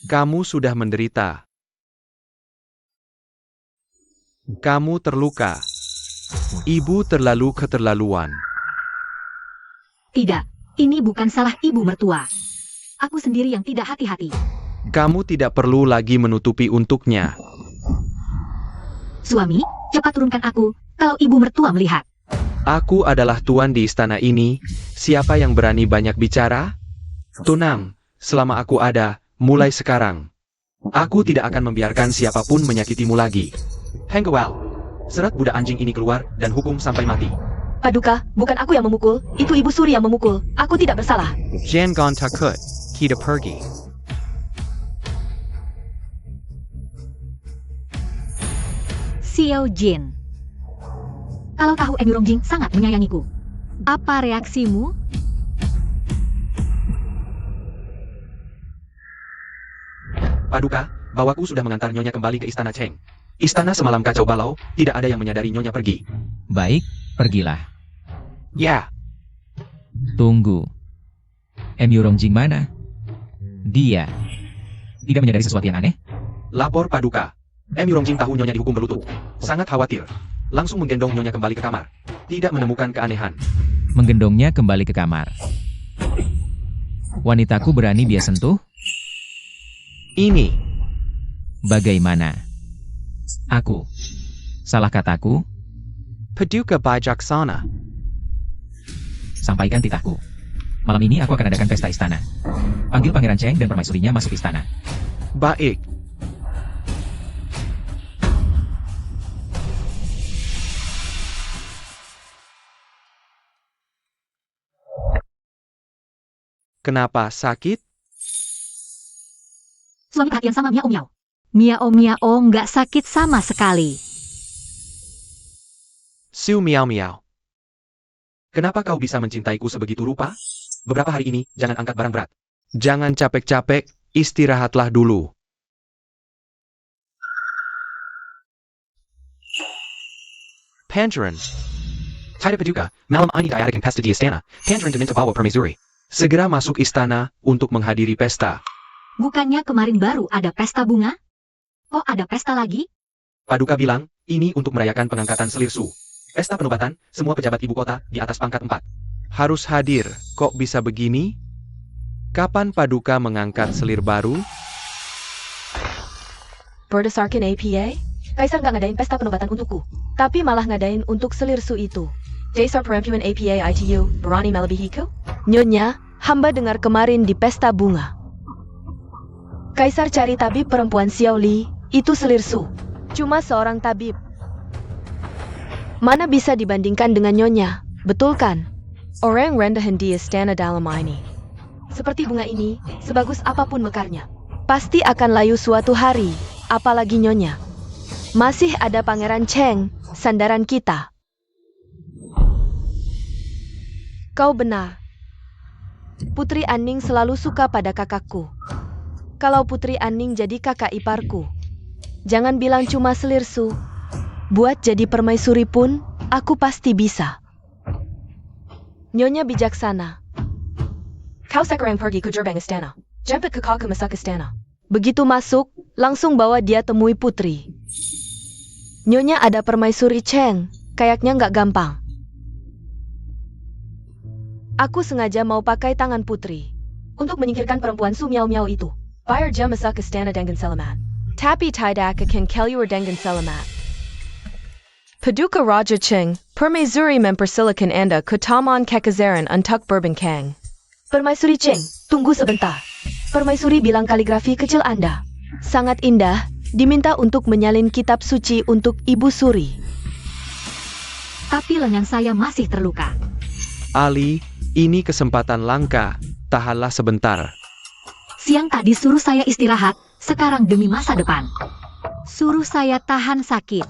kamu sudah menderita. Kamu terluka. Ibu terlalu keterlaluan. Tidak, ini bukan salah ibu mertua. Aku sendiri yang tidak hati-hati. Kamu tidak perlu lagi menutupi untuknya. Suami, cepat turunkan aku, kalau ibu mertua melihat. Aku adalah tuan di istana ini. Siapa yang berani banyak bicara? Tenang, selama aku ada, mulai sekarang. Aku tidak akan membiarkan siapapun menyakitimu lagi. Hengkewal, seret budak anjing ini keluar dan hukum sampai mati. Paduka, bukan aku yang memukul, itu Ibu Suri yang memukul. Aku tidak bersalah. Jangan takut, kita pergi. Xiao Jin. Kalau tahu Emi Rongjing sangat menyayangiku. Apa reaksimu? Paduka, bawaku sudah mengantar Nyonya kembali ke Istana Cheng. Istana semalam kacau balau, tidak ada yang menyadari Nyonya pergi. Baik, pergilah. Ya, Tunggu. Emu Rongjing mana? Dia tidak menyadari sesuatu yang aneh? lapor Paduka. Emi Rongjing tahu Nyonya dihukum berlutut. Sangat khawatir. Langsung menggendong Nyonya kembali ke kamar. Tidak menemukan keanehan. Menggendongnya kembali ke kamar. Wanitaku berani dia sentuh? Ini, Bagaimana? Aku. Salah kataku? Paduka bijaksana. Sampaikan titahku. Malam ini aku akan adakan pesta istana. Panggil Pangeran Cheng dan permaisurinya masuk istana. Baik. Kenapa sakit? Suami perhatian sama Miao Miao. Miao nggak sakit sama sekali. Su Miao Miao. Kenapa kau bisa mencintaiku sebegitu rupa? Beberapa hari ini, jangan angkat barang berat. Jangan capek-capek, istirahatlah dulu. Pangeran. Tidak Paduka, malam ini diadakan pesta di istana. Pangeran diminta bawa permaisuri. Segera masuk istana untuk menghadiri pesta. Bukannya kemarin baru ada pesta bunga? Kok ada pesta lagi? Paduka bilang, ini untuk merayakan pengangkatan Selir Su. Pesta penobatan, semua pejabat ibu kota di atas pangkat 4. Harus hadir, kok bisa begini? Kapan Paduka mengangkat selir baru? Berdasarkan APA, Kaisar nggak ngadain pesta penobatan untukku, tapi malah ngadain untuk Selir Su itu. Dasar perempuan APA ITU, berani melebihiku? Nyonya, hamba dengar kemarin di pesta bunga. Kaisar cari tabib perempuan Xiao Li, itu Selir Su. Cuma seorang tabib. Mana bisa dibandingkan dengan Nyonya, betul kan? Orang rendahan di istana dalam ini. Seperti bunga ini, sebagus apapun mekarnya. Pasti akan layu suatu hari, apalagi Nyonya. Masih ada Pangeran Cheng, sandaran kita. Kau benar. Putri Aning selalu suka pada kakakku. Kalau Putri Aning jadi kakak iparku, jangan bilang cuma Selir Su. Buat jadi permaisuri pun, aku pasti bisa. Nyonya bijaksana. Kau sekarang pergi ke gerbang istana. Jemput kakakku masuk istana. Begitu masuk, langsung bawa dia temui Putri. Nyonya ada permaisuri Cheng, kayaknya nggak gampang. Aku sengaja mau pakai tangan Putri. Untuk menyingkirkan perempuan Su Miao Miao itu. Bayar jam masuk istana dengan selamat. Tapi tidak akan keluar dengan selamat. Paduka Raja Cheng, permaisuri mempersilakan Anda ke taman kekazaran untuk berbincang. Permaisuri Cheng, tunggu sebentar. Permaisuri bilang kaligrafi kecil Anda. Sangat indah, diminta untuk menyalin kitab suci untuk Ibu Suri. Tapi lengan saya masih terluka. Ali, ini kesempatan langka. Tahanlah sebentar. Siang tadi suruh saya istirahat, sekarang demi masa depan. Suruh saya tahan sakit.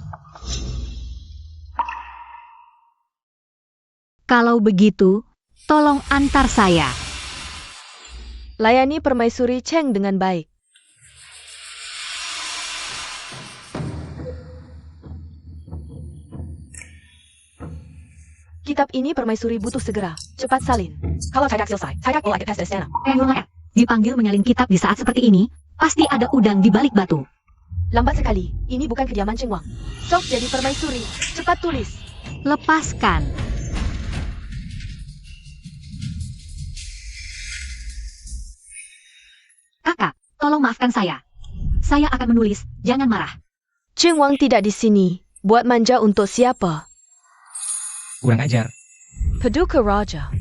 Kalau begitu, tolong antar saya. Layani permaisuri Cheng dengan baik. Kitab ini permaisuri butuh segera. Cepat salin. Kalau tidak selesai, tidak boleh ke pesta istana. Dipanggil menyalin kitab di saat seperti ini, pasti ada udang di balik batu. Lambat sekali, ini bukan kediaman Cheng Wang. Sok jadi permaisuri, cepat tulis. Lepaskan. Kakak, tolong maafkan saya. Saya akan menulis, jangan marah. Jing Wang tidak di sini. Buat manja untuk siapa? Kurang ajar. Paduka Raja.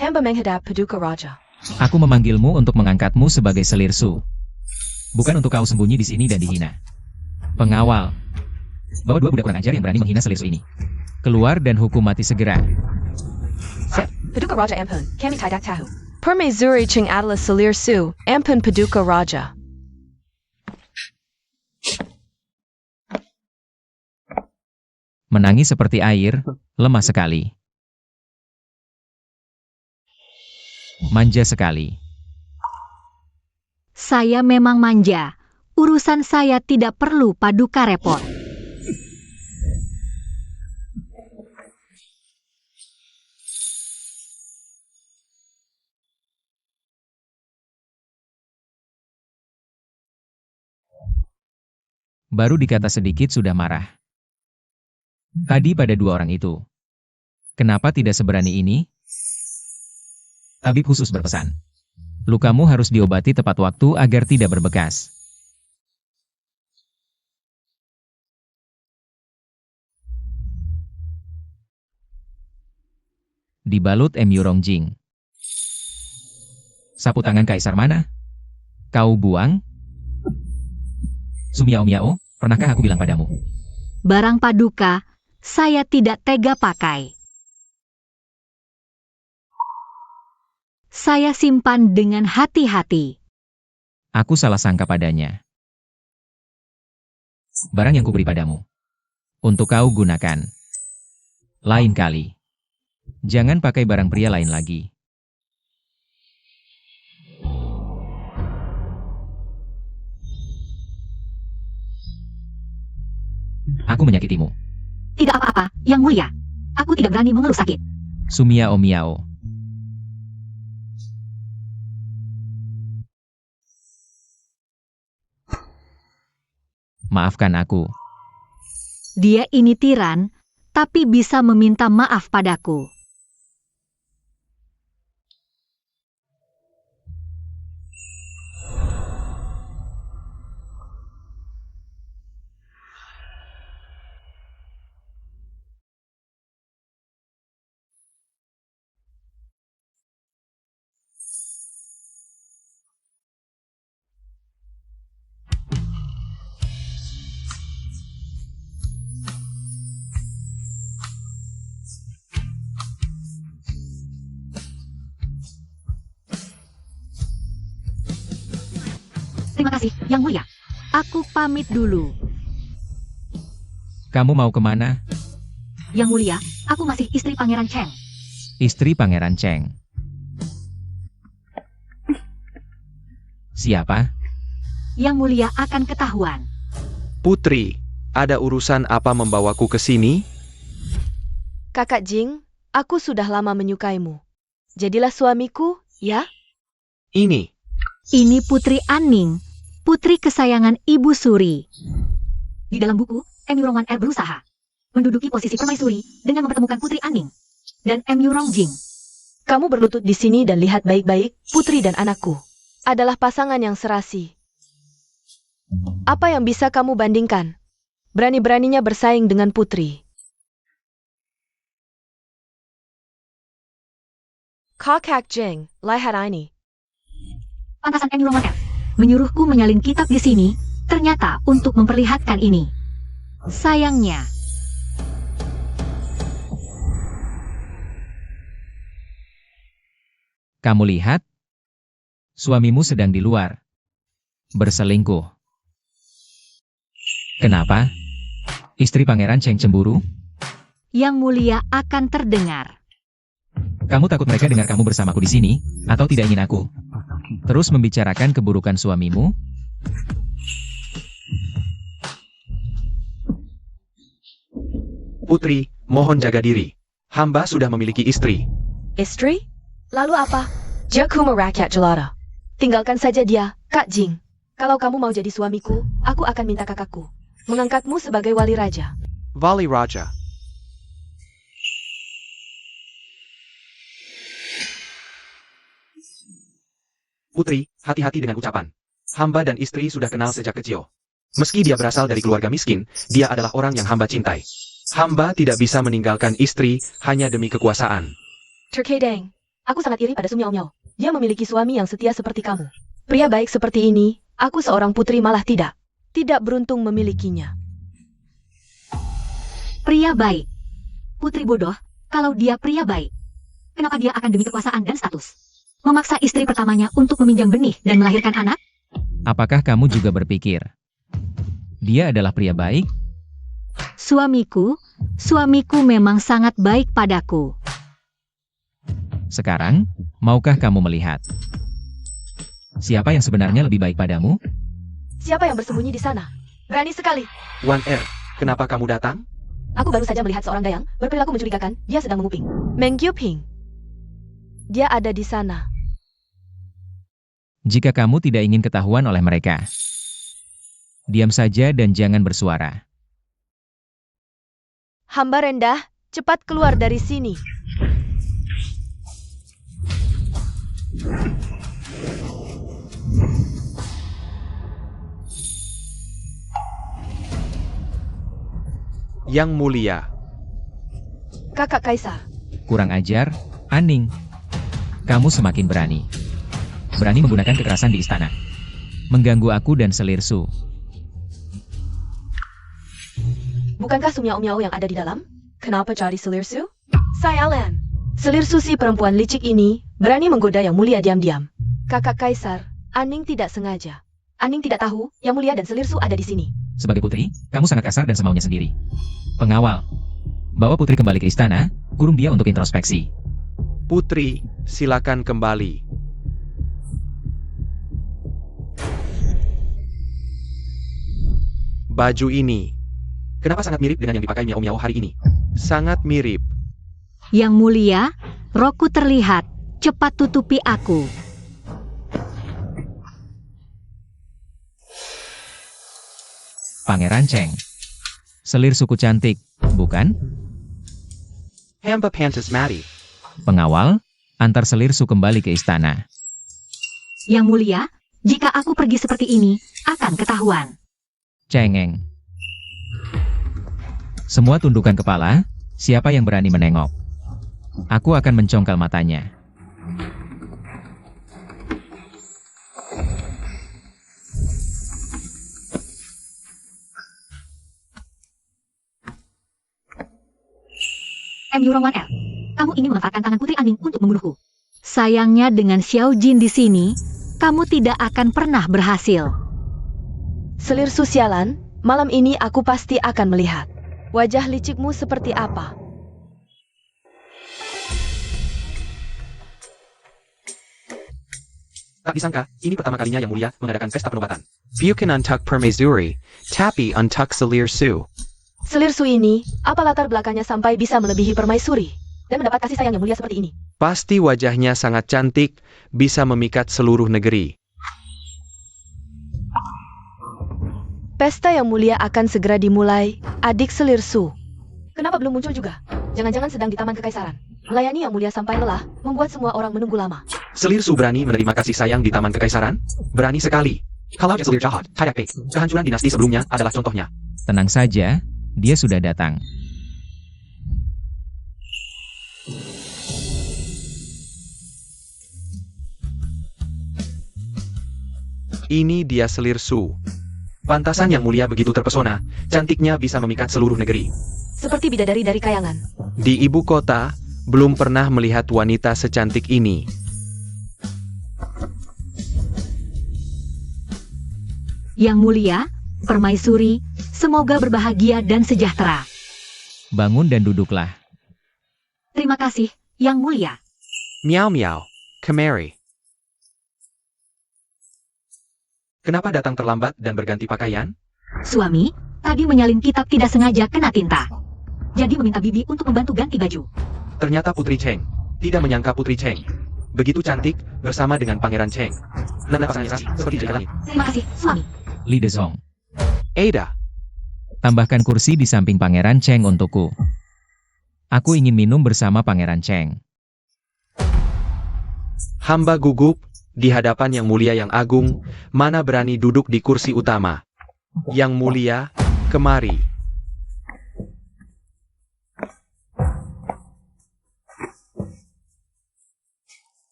Hamba menghadap Paduka Raja. Aku memanggilmu untuk mengangkatmu sebagai selirsu. Bukan untuk kau sembunyi di sini dan dihina. Pengawal. Bawa 2 budak kurang ajar yang berani menghina selirsu ini. Keluar dan hukum mati segera. Paduka Raja Ampun, kami tidak tahu. Permaisuri Ching adalah selirsu, Ampun Paduka Raja. Menangis seperti air, lemah sekali. Manja sekali. Saya memang manja. Urusan saya tidak perlu Paduka repot. Baru dikata sedikit sudah marah. Tadi pada 2 orang itu. Kenapa tidak seberani ini? Tabib khusus berpesan. Lukamu harus diobati tepat waktu agar tidak berbekas. Dibalut M.U. Rongjing. Sapu tangan kaisar mana? Kau buang? Sumiao Miao, pernahkah aku bilang padamu? Barang Paduka, saya tidak tega pakai. Saya simpan dengan hati-hati. Aku salah sangka padanya. Barang yang kuberi padamu. Untuk kau gunakan. Lain kali. Jangan pakai barang pria lain lagi. Aku menyakitimu. Tidak apa-apa, Yang Mulia. Aku tidak berani mengeluh sakit. Sumiao Miao. Maafkan aku. Dia ini tiran, tapi bisa meminta maaf padaku. Terima kasih, Yang Mulia. Aku pamit dulu. Kamu mau kemana? Yang Mulia, aku masih istri Pangeran Cheng. Istri Pangeran Cheng. Siapa? Yang Mulia akan ketahuan. Putri, ada urusan apa membawaku ke sini? Kakak Jing, aku sudah lama menyukaimu. Jadilah suamiku, ya? Ini. Ini Putri Anning, putri kesayangan Ibu Suri. Di dalam buku, M.U. Rongwan berusaha menduduki posisi permaisuri dengan mempertemukan Putri Anning dan M.U. Rongjing. Kamu berlutut di sini dan lihat baik-baik, putri dan anakku adalah pasangan yang serasi. Apa yang bisa kamu bandingkan? Berani-beraninya bersaing dengan putri. Kakak Jing, lihat ini. Pantasan M.U. Rongwan menyuruhku menyalin kitab di sini, ternyata untuk memperlihatkan ini. Sayangnya, Kamu lihat? Suamimu sedang di luar. Berselingkuh. Kenapa? Istri Pangeran Cheng cemburu? Yang Mulia akan terdengar. Kamu takut mereka dengar kamu bersamaku di sini, atau tidak ingin aku terus membicarakan keburukan suamimu? Putri, mohon jaga diri. Hamba sudah memiliki istri. Istri? Lalu apa? Jaku merakyat jelata. Tinggalkan saja dia, Kak Jing. Kalau kamu mau jadi suamiku, aku akan minta kakakku. Mengangkatmu sebagai wali raja. Vali Raja. Putri, hati-hati dengan ucapan. Hamba dan istri sudah kenal sejak kecil. Meski dia berasal dari keluarga miskin, dia adalah orang yang hamba cintai. Hamba tidak bisa meninggalkan istri hanya demi kekuasaan. Terkadang, aku sangat iri pada Su Miao Miao. Dia memiliki suami yang setia seperti kamu. Pria baik seperti ini, aku seorang putri malah tidak. Tidak beruntung memilikinya. Pria baik. Putri bodoh, kalau dia pria baik. Kenapa dia akan demi kekuasaan dan status memaksa istri pertamanya untuk meminjam benih dan melahirkan anak? Apakah kamu juga berpikir dia adalah pria baik? Suamiku memang sangat baik padaku. Sekarang, maukah kamu melihat siapa yang sebenarnya lebih baik padamu? Siapa yang bersembunyi di sana? Berani sekali. Wan Er, kenapa kamu datang? Aku baru saja melihat seorang dayang berperilaku mencurigakan. Dia sedang menguping. Meng Gyuping. Dia ada di sana. Jika kamu tidak ingin ketahuan oleh mereka, diam saja dan jangan bersuara. Hamba rendah, cepat keluar dari sini. Yang mulia. Kakak Kaisar. Kurang ajar, Aning. Kamu semakin berani. Berani menggunakan kekerasan di istana. Mengganggu aku dan Selir Su. Bukankah Su Miao Miao yang ada di dalam? Kenapa cari Selir Su? Sialan. Selir Su si perempuan licik ini berani menggoda yang mulia diam-diam. Kakak Kaisar, Aning tidak sengaja. Aning tidak tahu yang mulia dan Selir Su ada di sini. Sebagai putri, kamu sangat kasar dan semaunya sendiri. Pengawal, bawa putri kembali ke istana, kurung dia untuk introspeksi. Putri, silakan kembali. Baju ini, kenapa sangat mirip dengan yang dipakai Miao Miao hari ini? Sangat mirip. Yang mulia, rokku terlihat. Cepat tutupi aku. Pangeran Cheng. Selir suku cantik, bukan? Hamba pantas mati. Pengawal, antar Selir Su kembali ke istana. Yang mulia, jika aku pergi seperti ini, akan ketahuan. Cengeng. Semua tundukkan kepala, siapa yang berani menengok. Aku akan mencongkal matanya. Yurong 1L, kamu ingin memanfaatkan tangan Putri Aning untuk membunuhku. Sayangnya dengan Xiao Jin di sini, kamu tidak akan pernah berhasil. Selir Su sialan, malam ini aku pasti akan melihat. Wajah licikmu seperti apa? Tak disangka, ini pertama kalinya yang mulia mengadakan pesta penobatan. Bukan untuk permaisuri, tapi untuk Selir Su. Selir Su ini, apa latar belakangnya sampai bisa melebihi permaisuri dan mendapat kasih sayang yang mulia seperti ini? Pasti wajahnya sangat cantik, bisa memikat seluruh negeri. Pesta yang mulia akan segera dimulai, adik Selir Su. Kenapa belum muncul juga? Jangan-jangan sedang di Taman Kekaisaran. Melayani yang mulia sampai lelah, membuat semua orang menunggu lama. Selir Su berani menerima kasih sayang di Taman Kekaisaran? Berani sekali. Kalau Selir jahat, Taipei, kehancuran dinasti sebelumnya adalah contohnya. Tenang saja, dia sudah datang. Ini dia Selir Su. Pantasan yang mulia begitu terpesona, cantiknya bisa memikat seluruh negeri. Seperti bidadari dari kayangan. Di ibu kota, belum pernah melihat wanita secantik ini. Yang mulia, permaisuri, semoga berbahagia dan sejahtera. Bangun dan duduklah. Terima kasih, Yang mulia. Miao Miao, kemari. Kenapa datang terlambat dan berganti pakaian? Suami, tadi menyalin kitab tidak sengaja kena tinta. Jadi meminta bibi untuk membantu ganti baju. Ternyata Putri Cheng. Tidak menyangka Putri Cheng. Begitu cantik, bersama dengan Pangeran Cheng. Nanda pasangan seperti jalan langit. Terima kasih, suami. Li Dezong. Ada. Tambahkan kursi di samping Pangeran Cheng untukku. Aku ingin minum bersama Pangeran Cheng. Hamba gugup, di hadapan Yang Mulia yang agung, mana berani duduk di kursi utama. Yang Mulia, kemari.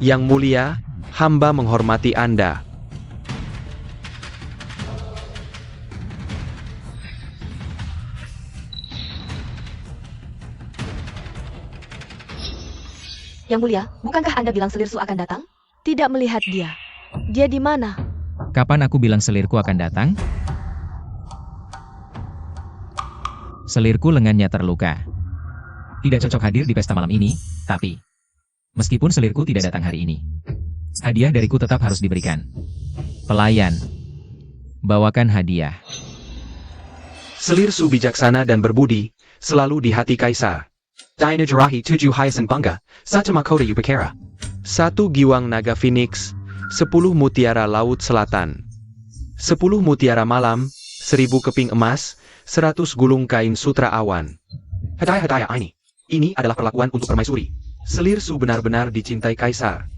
Yang Mulia, hamba menghormati Anda. Yang Mulia, bukankah Anda bilang Selirsu akan datang? Tidak melihat dia. Dia di mana? Kapan aku bilang selirku akan datang? Selirku lengannya terluka. Tidak cocok hadir di pesta malam ini, tapi meskipun selirku tidak datang hari ini, hadiah dariku tetap harus diberikan. Pelayan, bawakan hadiah. Selirsu bijaksana dan berbudi, selalu di hati Kaisar. Dina Jarahi Tujuh Hyacinth Bunga, Satu Mahkota Upakara. 1 giwang naga phoenix, 10 mutiara laut selatan, 10 mutiara malam, 1000 keping emas, 100 gulung kain sutra awan. Hadiah ini. Ini adalah perlakuan untuk permaisuri. Selirsu benar-benar dicintai Kaisar.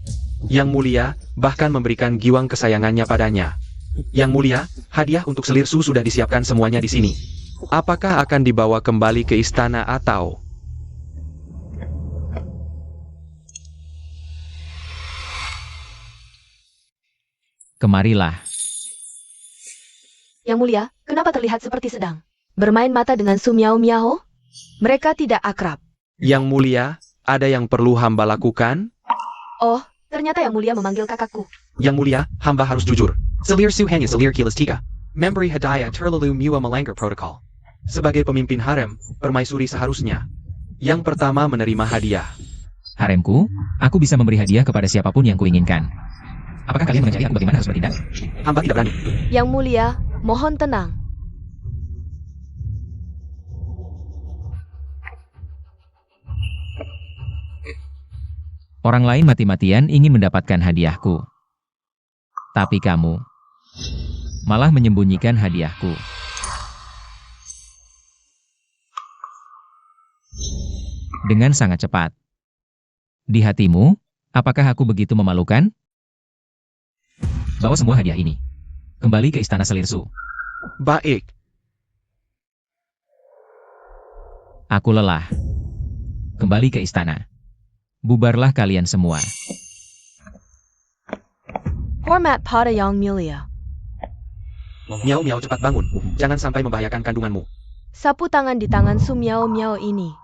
Yang Mulia bahkan memberikan giwang kesayangannya padanya. Yang Mulia, hadiah untuk Selirsu sudah disiapkan semuanya di sini. Apakah akan dibawa kembali ke istana atau... Kemarilah. Yang Mulia, kenapa terlihat seperti sedang Bermain mata dengan Su Miao Miao? Mereka tidak akrab. Yang Mulia, ada yang perlu hamba lakukan? Oh, ternyata Yang Mulia memanggil kakakku. Yang Mulia, hamba harus jujur. Selirsu hanya selir kilas 3. Memberi hadiah terlalu mua melanggar protokol. Sebagai pemimpin harem, permaisuri seharusnya yang pertama menerima hadiah. Haremku, aku bisa memberi hadiah kepada siapapun yang kuinginkan. Apakah kalian mengajari aku bagaimana harus bertindak? Hamba tidak berani. Yang Mulia, mohon tenang. Orang lain mati-matian ingin mendapatkan hadiahku. Tapi kamu malah menyembunyikan hadiahku. Dengan sangat cepat. Di hatimu, apakah aku begitu memalukan? Bawa semua hadiah ini. Kembali ke istana Selirsu. Baik. Aku lelah. Kembali ke istana. Bubarlah kalian semua. Hormat pada Yang Mulia. Miao Miao, cepat bangun. Jangan sampai membahayakan kandunganmu. Sapu tangan di tangan Su Miao Miao ini.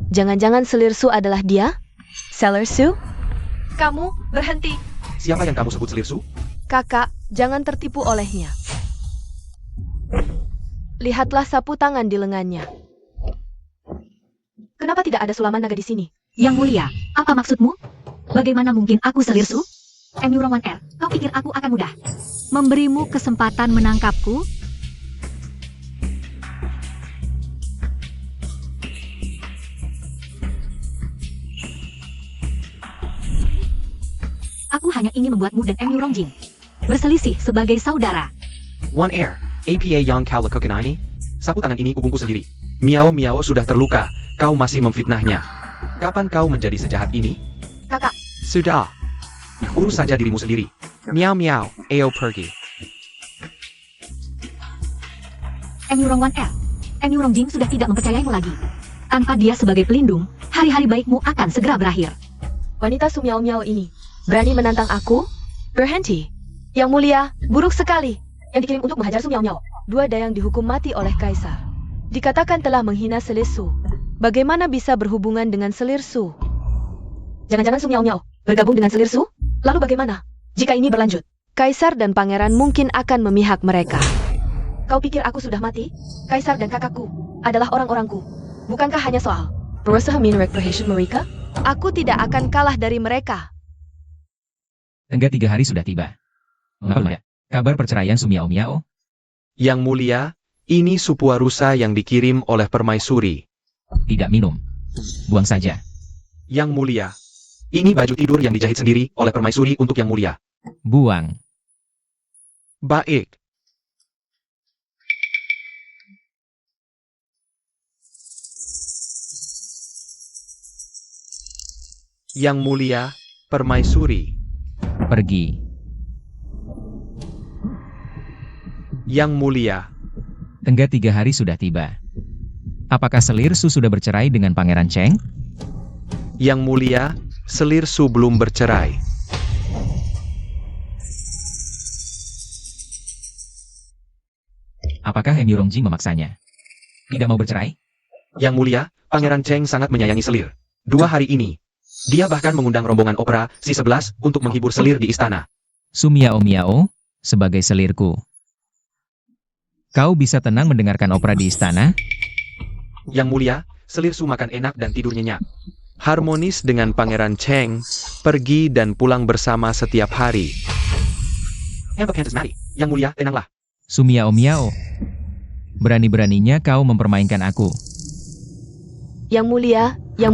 Jangan-jangan Selirsu adalah dia? Selirsu? Kamu, berhenti. Siapa yang kamu sebut Selirsu? Kakak, jangan tertipu olehnya. Lihatlah sapu tangan di lengannya. Kenapa tidak ada sulaman naga di sini? Yang Mulia, apa maksudmu? Bagaimana mungkin aku Selirsu? Emurongan R, kau pikir aku akan mudah memberimu kesempatan menangkapku? Aku hanya ingin membuatmu dan Emurongjin berselisih sebagai saudara. One Air, APA yang kau lakukan ini? Sapu tangan ini kubungku sendiri. Miao Miao sudah terluka, kau masih memfitnahnya. Kapan kau menjadi sejahat ini? Kakak, Sudah. Urus saja dirimu sendiri. Miao Miao, ayo pergi. Emurongan R, Emurongjin sudah tidak mempercayaimu lagi. Tanpa dia sebagai pelindung, hari-hari baikmu akan segera berakhir. wanita Su Miao Miao ini berani menantang aku? Berhenti. Yang Mulia, buruk sekali. Yang dikirim untuk menghajar Su Miao Miao. Dua dayang dihukum mati oleh Kaisar. Dikatakan telah menghina Selirsu. Bagaimana bisa berhubungan dengan Selirsu? Jangan-jangan Su Miao Miao bergabung dengan Selirsu? Lalu bagaimana jika ini berlanjut? Kaisar dan pangeran mungkin akan memihak mereka. Kau pikir aku sudah mati? Kaisar dan kakakku adalah orang-orangku. Bukankah hanya soal berusaha merekreasi mereka? Aku tidak akan kalah dari mereka. Tenggat 3 hari sudah tiba. Mengapa ya? Kabar perceraian Su Miao Miao? Yang Mulia, ini Supua Rusa yang dikirim oleh permaisuri. Tidak minum. Buang saja. Yang mulia. Ini baju tidur yang dijahit sendiri oleh permaisuri untuk yang mulia. Buang. Baik. Yang mulia, permaisuri. Pergi. Yang mulia. Tenggat 3 hari sudah tiba. Apakah Selir Su sudah bercerai dengan Pangeran Cheng? Yang mulia, Selir Su belum bercerai. Apakah Hem Yurongjing memaksanya? Tidak mau bercerai? Yang mulia, Pangeran Cheng sangat menyayangi Selir. 2 hari ini, dia bahkan mengundang rombongan opera si 11 untuk menghibur Selir di istana. Su Miao Miao, sebagai selirku. Kau bisa tenang mendengarkan opera di istana? Yang mulia, Selir Su makan enak dan tidur nyenyak. Harmonis dengan Pangeran Cheng, pergi dan pulang bersama setiap hari. Ember Pantas mari. Yang mulia, tenanglah. Su Miao Miao. Berani-beraninya kau mempermainkan aku. Yang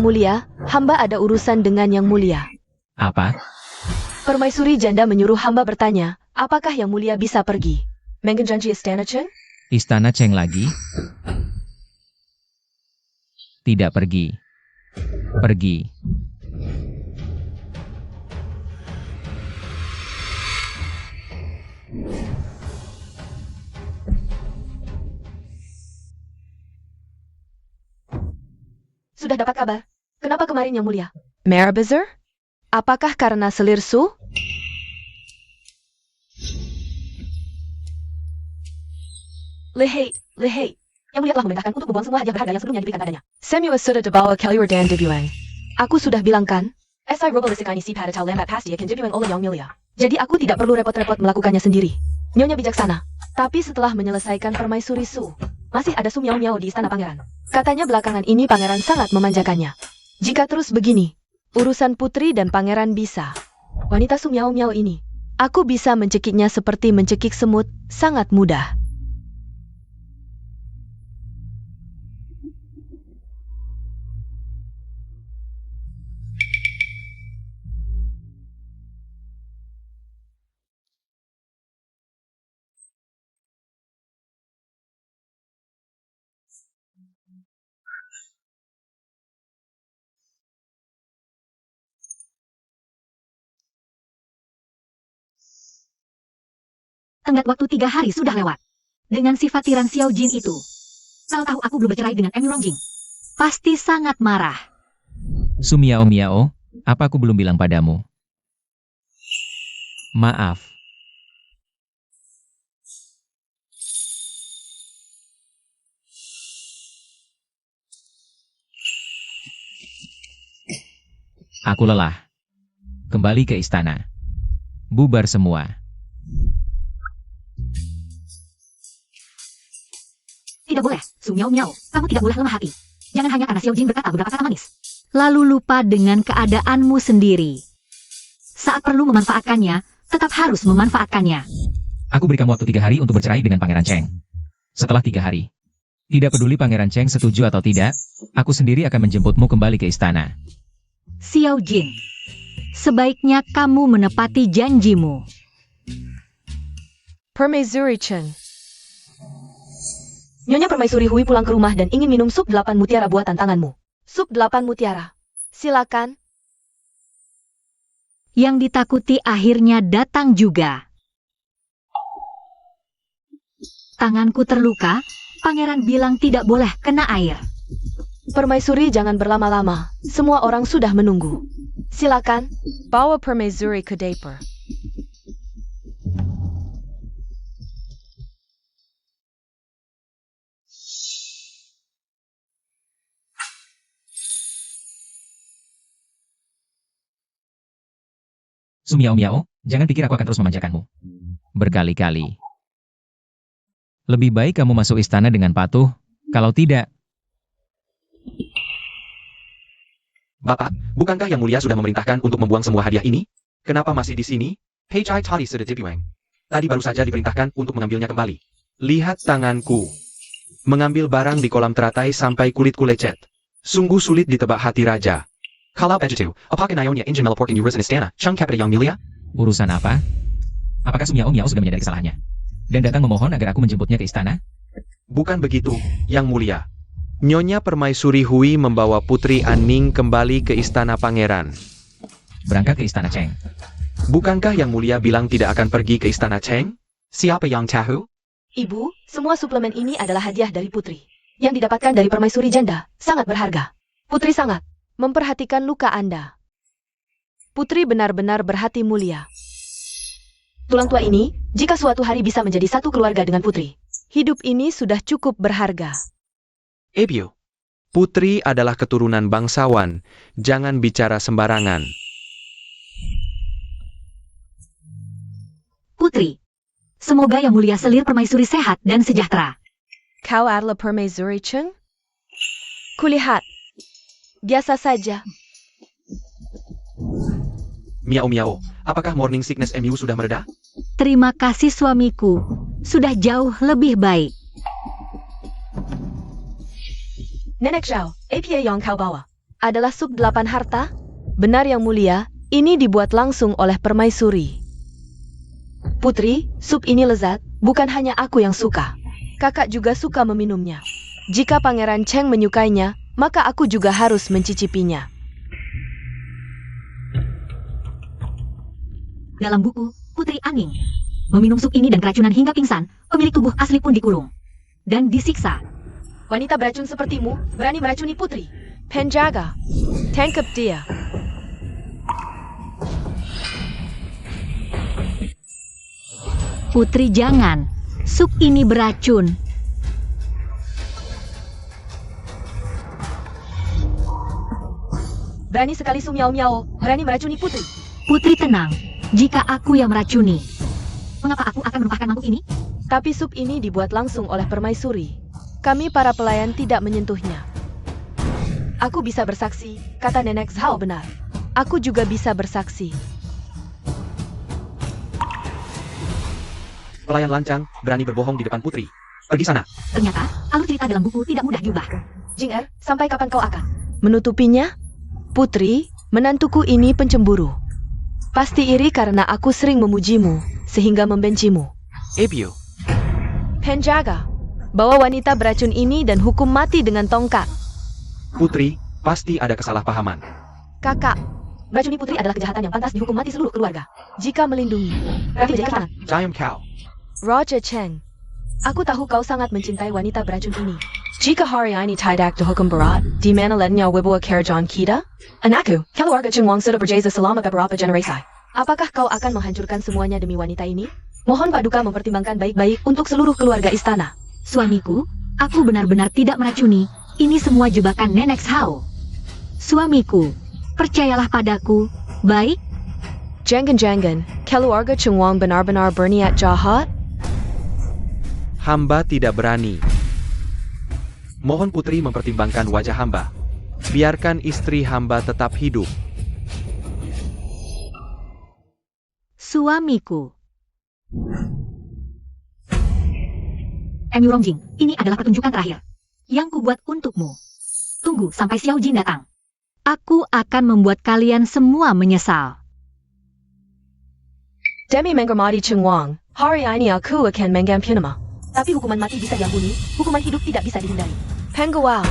mulia, hamba ada urusan dengan yang mulia. Apa? Permaisuri janda menyuruh hamba bertanya, apakah yang mulia bisa pergi? Menggenjanji istana Cheng? Istana Cheng lagi? Tidak pergi. Pergi. Sudah dapat kabar? Kenapa kemarin yang mulia? Marabazar? Apakah karena Selir Su? Lehei. Yang mulia telah memerintahkan untuk membuang semua hadiah berharga yang sebelumnya diberikan padanya. Semua sudah dibawa Kelur dan dibuang. Aku sudah bilang kan? SI Robolisik ini si pada tahu lambat pasti akan dibuang oleh yang mulia. Jadi aku tidak perlu repot-repot melakukannya sendiri. Nyonya bijaksana. Tapi setelah menyelesaikan permaisuri Su, masih ada Su Miao Miao di istana pangeran. Katanya belakangan ini pangeran sangat memanjakannya. Jika terus begini, urusan putri dan pangeran bisa. Wanita Su Miao Miao ini. Aku bisa mencekiknya seperti mencekik semut, sangat mudah. Tenggat waktu 3 hari sudah lewat. Dengan sifat tiran Xiao Jin itu, tahu-tahu aku belum bercerai dengan Em Yurongjing. Pasti sangat marah. Su Miao Miao, apa aku belum bilang padamu? Maaf. Aku lelah. Kembali ke istana. Bubar semua. Tidak boleh, Su Miao Miao. Kamu tidak boleh lemah hati. Jangan hanya karena Xiao Jin berkata beberapa kata manis, lalu lupa dengan keadaanmu sendiri. Saat perlu memanfaatkannya, tetap harus memanfaatkannya. Aku beri kamu waktu 3 hari untuk bercerai dengan Pangeran Cheng. Setelah 3 hari, tidak peduli Pangeran Cheng setuju atau tidak, aku sendiri akan menjemputmu kembali ke istana. Xiao Jin, sebaiknya kamu menepati janjimu. Permaisuri Cheng. Nyonya Permaisuri Hui pulang ke rumah dan ingin minum sup 8 mutiara buatan tanganmu. Sup 8 mutiara. Silakan. Yang ditakuti akhirnya datang juga. Tanganku terluka, pangeran bilang tidak boleh kena air. Permaisuri jangan berlama-lama. Semua orang sudah menunggu. Silakan. Bawa Permaisuri ke dapur. Su Miao Miao, jangan pikir aku akan terus memanjakanmu. Berkali-kali. Lebih baik kamu masuk istana dengan patuh, kalau tidak. Bapak, bukankah Yang Mulia sudah memerintahkan untuk membuang semua hadiah ini? Kenapa masih di sini? Hei Chai Tadi sudah dibuang. Tadi baru saja diperintahkan untuk mengambilnya kembali. Lihat tanganku. Mengambil barang di kolam teratai sampai kulitku lecet. Sungguh sulit ditebak hati raja. Kalau begitu, apakah Nyonya ingin melaporkan urusan istana Cheng kepada Yang Mulia? Urusan apa? Apakah Su Miao Miao sudah menyadari kesalahannya? Dan datang memohon agar aku menjemputnya ke istana? Bukan begitu, Yang Mulia. Nyonya Permaisuri Hui membawa Putri Aning kembali ke istana pangeran. Berangkat ke istana Cheng. Bukankah Yang Mulia bilang tidak akan pergi ke istana Cheng? Siapa yang tahu? Ibu, semua suplemen ini adalah hadiah dari Putri. Yang didapatkan dari permaisuri janda, sangat berharga. Putri sangat Memperhatikan luka Anda. Putri benar-benar berhati mulia. tulang tua ini, jika suatu hari bisa menjadi satu keluarga dengan Putri. Hidup ini sudah cukup berharga. Ebio. Putri adalah keturunan bangsawan. Jangan bicara sembarangan. Putri. Semoga Yang Mulia Selir Permaisuri sehat dan sejahtera. Kau adalah permaisuri Cheng? Kulihat. Biasa saja. Miao Miao, apakah morning sickness MU sudah mereda? Terima kasih suamiku. Sudah jauh lebih baik. Nenek Zhao, APA yang kau bawa. Adalah sup 8 harta? Benar Yang Mulia, ini dibuat langsung oleh permaisuri. Putri, sup ini lezat, bukan hanya aku yang suka. Kakak juga suka meminumnya. Jika Pangeran Cheng menyukainya, maka aku juga harus mencicipinya. Dalam buku, Putri Aning meminum sup ini dan keracunan hingga pingsan, pemilik tubuh asli pun dikurung dan disiksa. Wanita beracun sepertimu, berani meracuni Putri. Penjaga, tangkap dia. Putri jangan, sup ini beracun. Berani sekali Su Miao Miao, berani meracuni Putri. Putri tenang, jika aku yang meracuni. Mengapa aku akan menumpahkan mangkuk ini? Tapi sup ini dibuat langsung oleh permaisuri. Kami para pelayan tidak menyentuhnya. Aku bisa bersaksi, kata Nenek Zhao benar. Aku juga bisa bersaksi. Pelayan lancang, berani berbohong di depan Putri. Pergi sana. Ternyata, alur cerita dalam buku tidak mudah diubah. Jing Er, sampai kapan kau akan? Menutupinya? Putri, menantuku ini pencemburu. Pasti iri karena aku sering memujimu, sehingga membencimu. Ebio. Penjaga, bawa wanita beracun ini dan hukum mati dengan tongkat. Putri, pasti ada kesalahpahaman. Kakak, Meracuni Putri adalah kejahatan yang pantas dihukum mati seluruh keluarga. jika melindungi. Berarti menjadi tangan. Diam kau. Roger Cheng, Aku tahu kau sangat mencintai wanita beracun ini. Jika hari ini tidak dihukum berat, di mana lednya wibawa kerajaan kita? Anakku, keluarga Cheng Wang sudah berjaya selama beberapa generasi. Apakah kau akan menghancurkan semuanya demi wanita ini? Mohon Paduka mempertimbangkan baik-baik untuk seluruh keluarga istana. Suamiku, aku benar-benar tidak meracuni. Ini semua jebakan Nenek Zhao. Suamiku, percayalah padaku, baik? Jangan-jangan, keluarga Cheng Wang benar-benar berniat jahat? Hamba tidak berani. Mohon Putri mempertimbangkan wajah hamba. Biarkan istri hamba tetap hidup. Suamiku. Emu Rongjing, ini adalah pertunjukan terakhir yang kubuat untukmu. Tunggu sampai Xiao Jin datang. Aku akan membuat kalian semua menyesal. Demi menghormati Cheng Wang, hari ini aku akan menggampunnya. Tapi hukuman mati bisa diampuni, hukuman hidup tidak bisa dihindari. Pengual,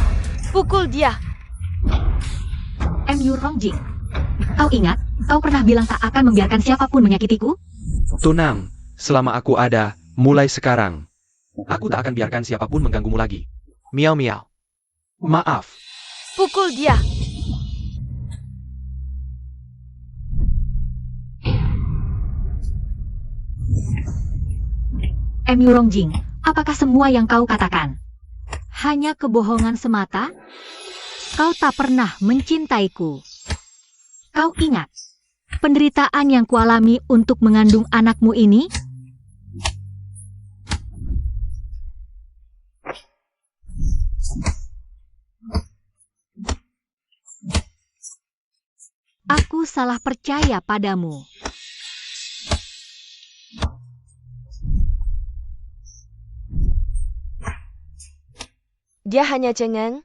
pukul dia. Emu Rongjing, kau ingat, kau pernah bilang tak akan membiarkan siapapun menyakitiku? Tunang, selama aku ada, mulai sekarang. Aku tak akan biarkan siapapun mengganggumu lagi. Miao Miao. Maaf. Pukul dia. Emu Rongjing, apakah semua yang kau katakan hanya kebohongan semata? Kau tak pernah mencintaiku. Kau ingat penderitaan yang kualami untuk mengandung anakmu ini? Aku salah percaya padamu. Dia hanya cengeng.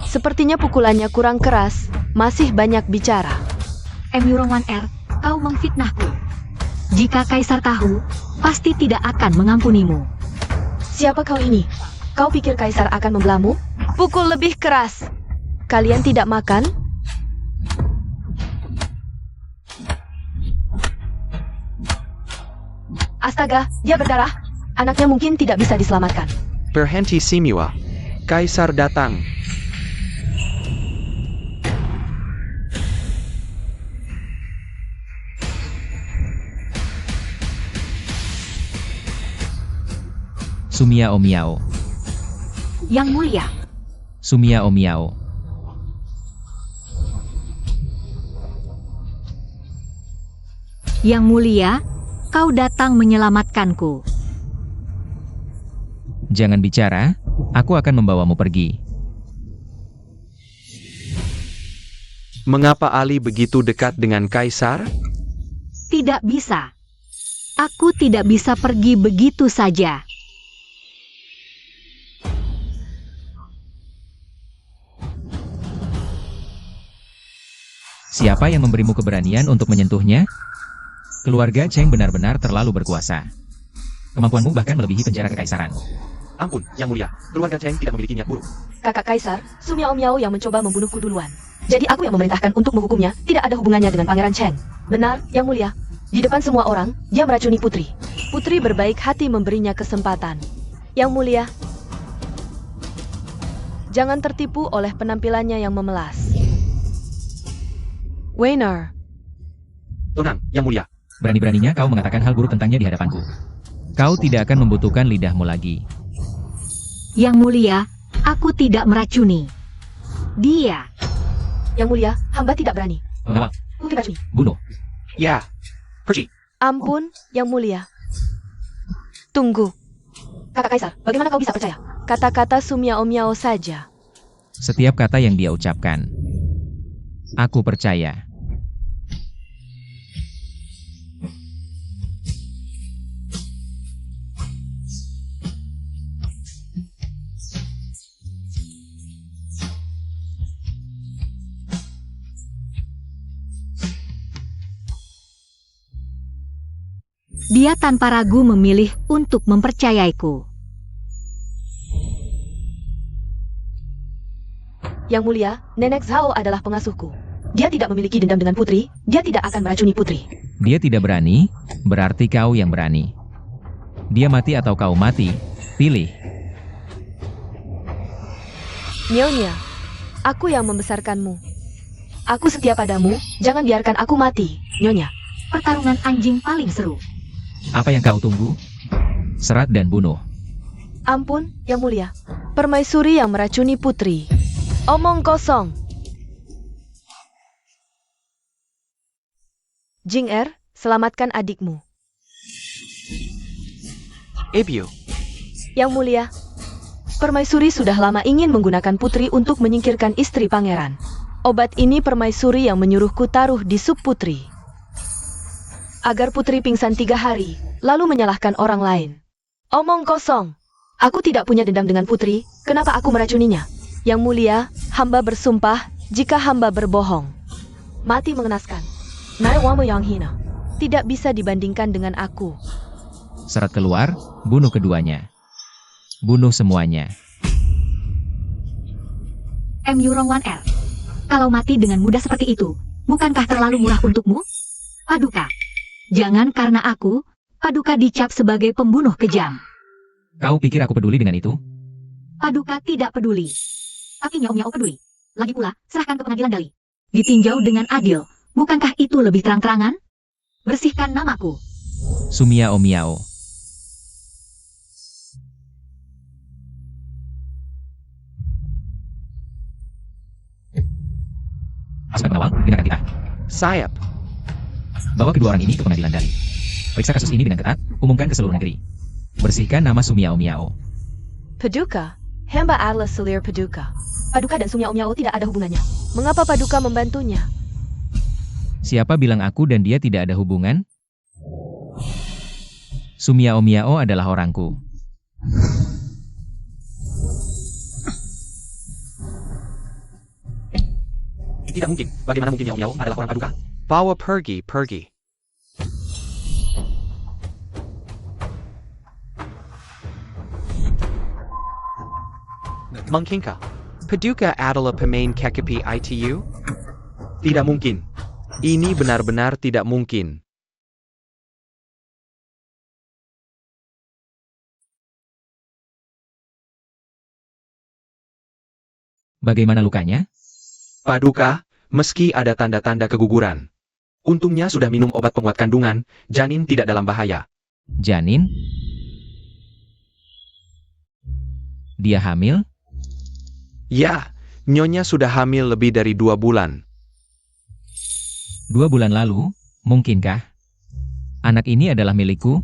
Sepertinya pukulannya kurang keras, masih banyak bicara. M-Yuron-1R, kau memfitnahku. Jika Kaisar tahu, pasti tidak akan mengampunimu. Siapa kau ini? Kau pikir Kaisar akan membelamu? Pukul lebih keras. Kalian tidak makan? Astaga, dia berdarah. Anaknya mungkin tidak bisa diselamatkan. Berhenti Simiwa. Kaisar datang. Sumiao Miao. Yang mulia, Sumiao Miao. Yang mulia, kau datang menyelamatkanku. Jangan bicara, aku akan membawamu pergi. Mengapa Ali begitu dekat dengan Kaisar? Tidak bisa. Aku tidak bisa pergi begitu saja. Siapa yang memberimu keberanian untuk menyentuhnya? Keluarga Cheng benar-benar terlalu berkuasa. Kemampuanmu bahkan melebihi penjara kekaisaran. Ampun, Yang Mulia. Keluarga Cheng tidak memiliki niat buruk. Kakak Kaisar, Su Miao Miao yang mencoba membunuhku duluan. Jadi aku yang memerintahkan untuk menghukumnya, tidak ada hubungannya dengan Pangeran Cheng. Benar, Yang Mulia. Di depan semua orang, dia meracuni putri. Putri berbaik hati memberinya kesempatan. Yang mulia, jangan tertipu oleh penampilannya yang memelas. Weiner, Tenang, Yang Mulia. Berani-beraninya kau mengatakan hal buruk tentangnya di hadapanku. Kau tidak akan membutuhkan lidahmu lagi. Yang mulia, aku tidak meracuni. Dia. Yang Mulia, hamba tidak berani. Mengawal, Putri racuni. bunuh. Ya. Pergi. ampun, Yang mulia. Tunggu, Kakak Kaisar, bagaimana kau bisa percaya? kata-kata Sumiao Miao saja. Setiap kata yang dia ucapkan. Aku percaya. Dia tanpa ragu memilih untuk mempercayaiku. Yang Mulia, Nenek Zhao adalah pengasuhku. Dia tidak memiliki dendam dengan putri, dia tidak akan meracuni putri. Dia tidak berani, berarti kau yang berani. Dia mati atau kau mati, pilih. Nyonya, aku yang membesarkanmu. Aku setia padamu, jangan biarkan aku mati, Nyonya. Pertarungan anjing paling seru. Apa yang kau tunggu? Serat dan bunuh. Ampun, Yang Mulia. Permaisuri yang meracuni putri. Omong kosong. Jing Er, selamatkan adikmu. Ebio. Yang mulia, Permaisuri sudah lama ingin menggunakan putri untuk menyingkirkan istri pangeran. Obat ini Permaisuri yang menyuruhku taruh di sup putri. Agar putri pingsan 3 hari, lalu menyalahkan orang lain. Omong kosong. Aku tidak punya dendam dengan putri, kenapa aku meracuninya? Yang mulia, hamba bersumpah jika hamba berbohong. Mati mengenaskan. Nai Wama Yang Hina. Tidak bisa dibandingkan dengan aku. Serat keluar, bunuh keduanya. Bunuh semuanya. M-Yuron-1R. Kalau mati dengan mudah seperti itu, bukankah terlalu murah untukmu? Paduka. Jangan karena aku, Paduka dicap sebagai pembunuh kejam. Kau pikir aku peduli dengan itu? Paduka tidak peduli. Tapi Nyao-Nyao peduli. Lagi pula, serahkan ke pengadilan Dali. Ditinjau dengan adil, bukankah itu lebih terang-terangan? Bersihkan namaku. Sumiao Miao. Pasukan pengawal, dengarkan kita. Sayap. Bawa kedua orang ini ke pengadilan Dali. Periksa kasus ini dengan ketat, umumkan ke seluruh negeri. Bersihkan nama Sumiao Miao. Paduka, hamba adalah selir Paduka. Paduka dan Su Miao Miao tidak ada hubungannya. Mengapa Paduka membantunya? Siapa bilang aku dan dia tidak ada hubungan? Sumiao Miao adalah orangku. Tidak mungkin. Bagaimana mungkin Miao Miao adalah orang Paduka? Bawa pergi, pergi. Mungkinkah Paduka adalah pemain KKP ITU? Tidak mungkin. Ini benar-benar tidak mungkin. Bagaimana lukanya? Paduka, meski ada tanda-tanda keguguran. Untungnya sudah minum obat penguat kandungan, janin tidak dalam bahaya. Janin? Dia hamil? Ya, Nyonya sudah hamil lebih dari 2 bulan. 2 bulan lalu, mungkinkah? Anak ini adalah milikku?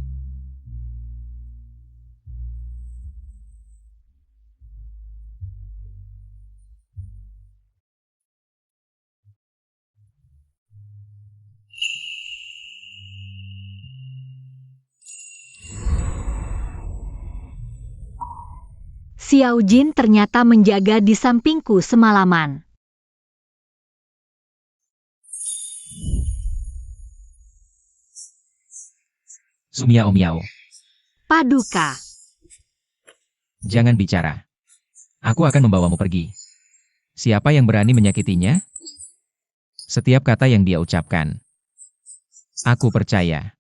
Xiao Jin ternyata menjaga di sampingku semalaman. Sumiao Miao, Paduka, jangan bicara. Aku akan membawamu pergi. Siapa yang berani menyakitinya? Setiap kata yang dia ucapkan, aku percaya.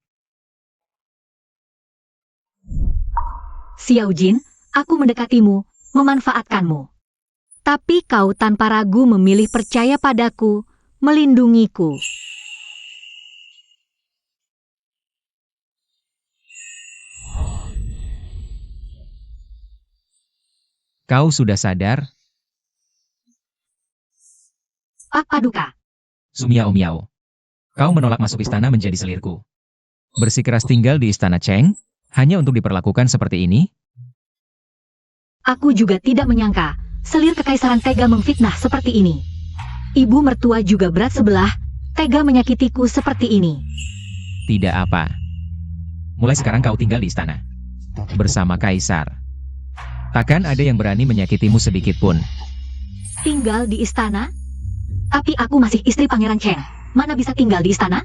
Xiao Jin, aku mendekatimu, memanfaatkanmu. Tapi kau tanpa ragu memilih percaya padaku, melindungiku. Kau sudah sadar? Paduka, Sumiao Miao, kau menolak masuk istana menjadi selirku. Bersikeras tinggal di istana Cheng, hanya untuk diperlakukan seperti ini? aku juga tidak menyangka, selir kekaisaran tega memfitnah seperti ini. Ibu mertua juga berat sebelah, tega menyakitiku seperti ini. Tidak apa. Mulai sekarang kau tinggal di istana. Bersama Kaisar. Takkan ada yang berani menyakitimu sedikit pun. Tinggal di istana? Tapi aku masih istri Pangeran Cheng. Mana bisa tinggal di istana?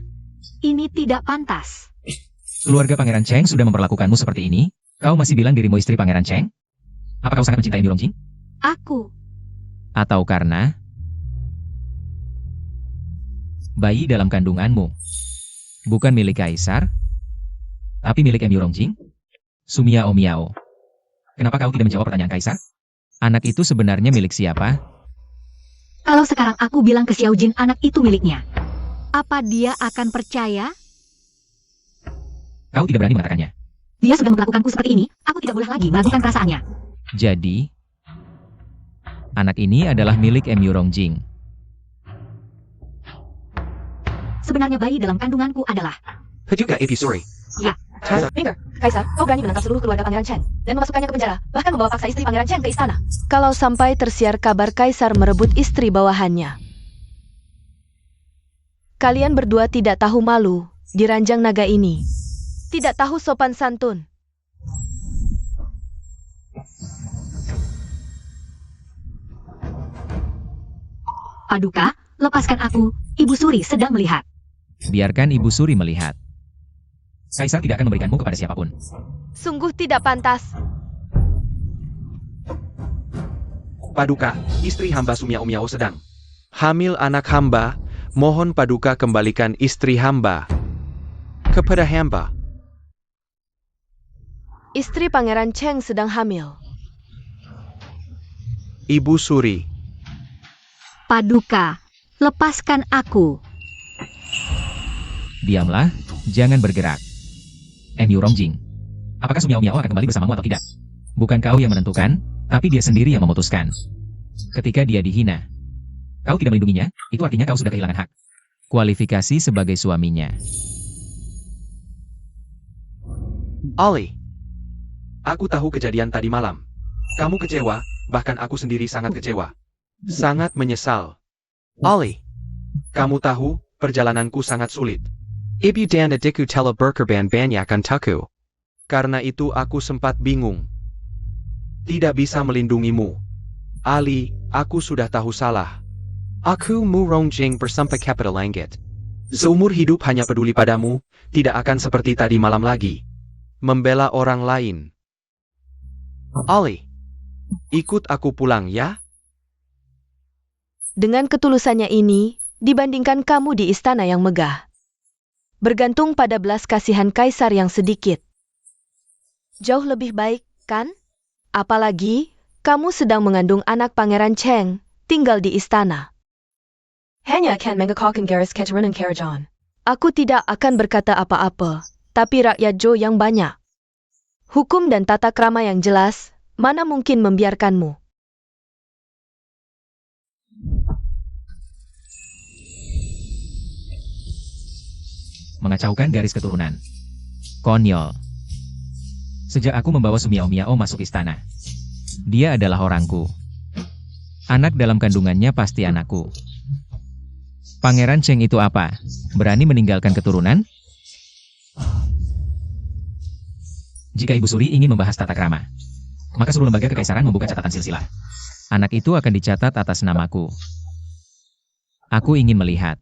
Ini tidak pantas. Keluarga Pangeran Cheng sudah memperlakukanmu seperti ini? Kau masih bilang dirimu istri Pangeran Cheng? Apa kau sangat mencintai Mirongjing? Aku, Atau karena bayi dalam kandunganmu bukan milik Kaisar, tapi milik Mirongjing? Sumiao Miao, kenapa kau tidak menjawab pertanyaan Kaisar? Anak itu sebenarnya milik siapa? kalau sekarang aku bilang ke Xiao Jin anak itu miliknya, apa dia akan percaya? Kau tidak berani mengatakannya. Dia sudah memperlakukanku seperti ini, aku tidak boleh lagi meragukan perasaannya. Jadi, anak ini adalah milik Mirongjing. Sebenarnya bayi dalam kandunganku adalah... Paduka Ipusuri. Ya. Finger, Kaisar, kau berani menangkap seluruh keluarga Pangeran Cheng dan memasukkannya ke penjara, bahkan membawa paksa istri Pangeran Cheng ke istana. Kalau sampai tersiar kabar Kaisar merebut istri bawahannya. Kalian berdua tidak tahu malu di ranjang naga ini. Tidak tahu sopan santun. Paduka, lepaskan aku, Ibu Suri sedang melihat. Biarkan Ibu Suri melihat. Kaisar tidak akan memberikanmu kepada siapapun. Sungguh tidak pantas. Paduka, istri hamba Sumiao Miao sedang hamil anak hamba. Mohon Paduka kembalikan istri hamba kepada hamba. Istri Pangeran Cheng sedang hamil. Ibu Suri, Paduka, lepaskan aku. Diamlah, jangan bergerak. Mirongjing, apakah Sumiao Miao akan kembali bersamamu atau tidak? Bukan kau yang menentukan, tapi dia sendiri yang memutuskan. Ketika dia dihina, kau tidak melindunginya, itu artinya kau sudah kehilangan hak. Kualifikasi sebagai suaminya. Ali. Aku tahu kejadian tadi malam. Kamu kecewa, bahkan aku sendiri sangat kecewa. Sangat menyesal. Ali. Kamu tahu, perjalananku sangat sulit. Ibu dan adikku telah berkorban banyak untukku. Karena itu aku sempat bingung. Tidak bisa melindungimu. Ali, aku sudah tahu salah. Aku Murongjing bersampai capital langit. Seumur hidup hanya peduli padamu, tidak akan seperti tadi malam lagi. Membela orang lain. Ali, ikut aku pulang ya? Dengan ketulusannya ini, dibandingkan kamu di istana yang megah. Bergantung pada belas kasihan kaisar yang sedikit. Jauh lebih baik, kan? Apalagi, kamu sedang mengandung anak Pangeran Cheng, tinggal di istana. Hanya akan menggakaukan garis keturunan Karajan. Aku tidak akan berkata apa-apa, tapi rakyat Zhou yang banyak. Hukum dan tata krama yang jelas, mana mungkin membiarkanmu. Mengacaukan garis keturunan. Konyol. Sejak aku membawa Sumiao Miao masuk istana, dia adalah orangku. Anak dalam kandungannya pasti anakku. Pangeran Cheng itu apa? Berani meninggalkan keturunan? Jika Ibu Suri ingin membahas tata krama, maka suruh lembaga kekaisaran membuka catatan silsilah. Anak itu akan dicatat atas namaku. Aku ingin melihat.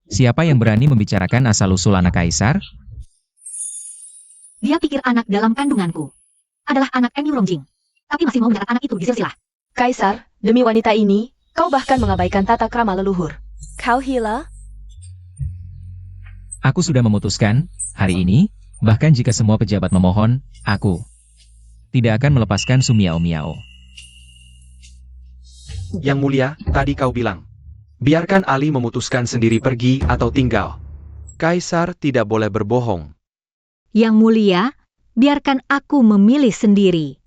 Siapa yang berani membicarakan asal-usul anak kaisar? Dia pikir anak dalam kandunganku adalah anak Emi Rongjing, tapi masih mau mencatat anak itu di silsilah. Kaisar, demi wanita ini, kau bahkan mengabaikan tata krama leluhur. Kau hila? Aku sudah memutuskan, hari ini, bahkan jika semua pejabat memohon, aku tidak akan melepaskan Sumiao Miao. Yang mulia, tadi kau bilang, biarkan Ali memutuskan sendiri pergi atau tinggal. Kaisar tidak boleh berbohong. Yang mulia, biarkan aku memilih sendiri.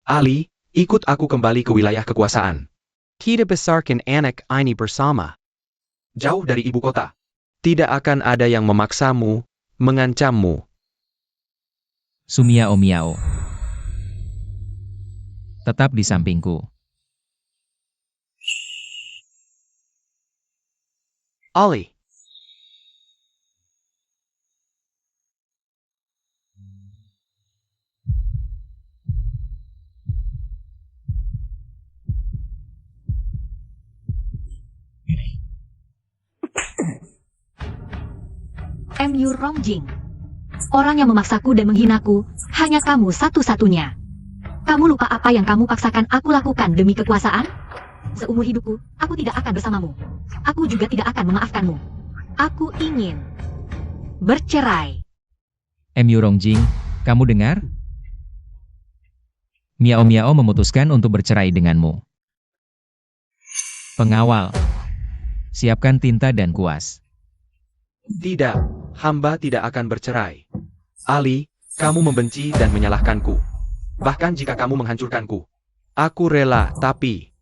Ali, ikut aku kembali ke wilayah kekuasaan. Kita besarkan anak ini bersama. Jauh dari ibu kota. Tidak akan ada yang memaksamu, mengancammu. Sumiao Miao. Tetap di sampingku. Ali. Emu Rongjing. Orang yang memaksaku dan menghinaku, hanya kamu satu-satunya. Kamu lupa apa yang kamu paksakan aku lakukan demi kekuasaan? Seumur hidupku, aku tidak akan bersamamu. Aku juga tidak akan memaafkanmu. Aku ingin bercerai. Emu Rongjing, kamu dengar? Miao Miao memutuskan untuk bercerai denganmu. Pengawal, siapkan tinta dan kuas. Tidak, hamba tidak akan bercerai. Ali, kamu membenci dan menyalahkanku. Bahkan jika kamu menghancurkanku. Aku rela, tapi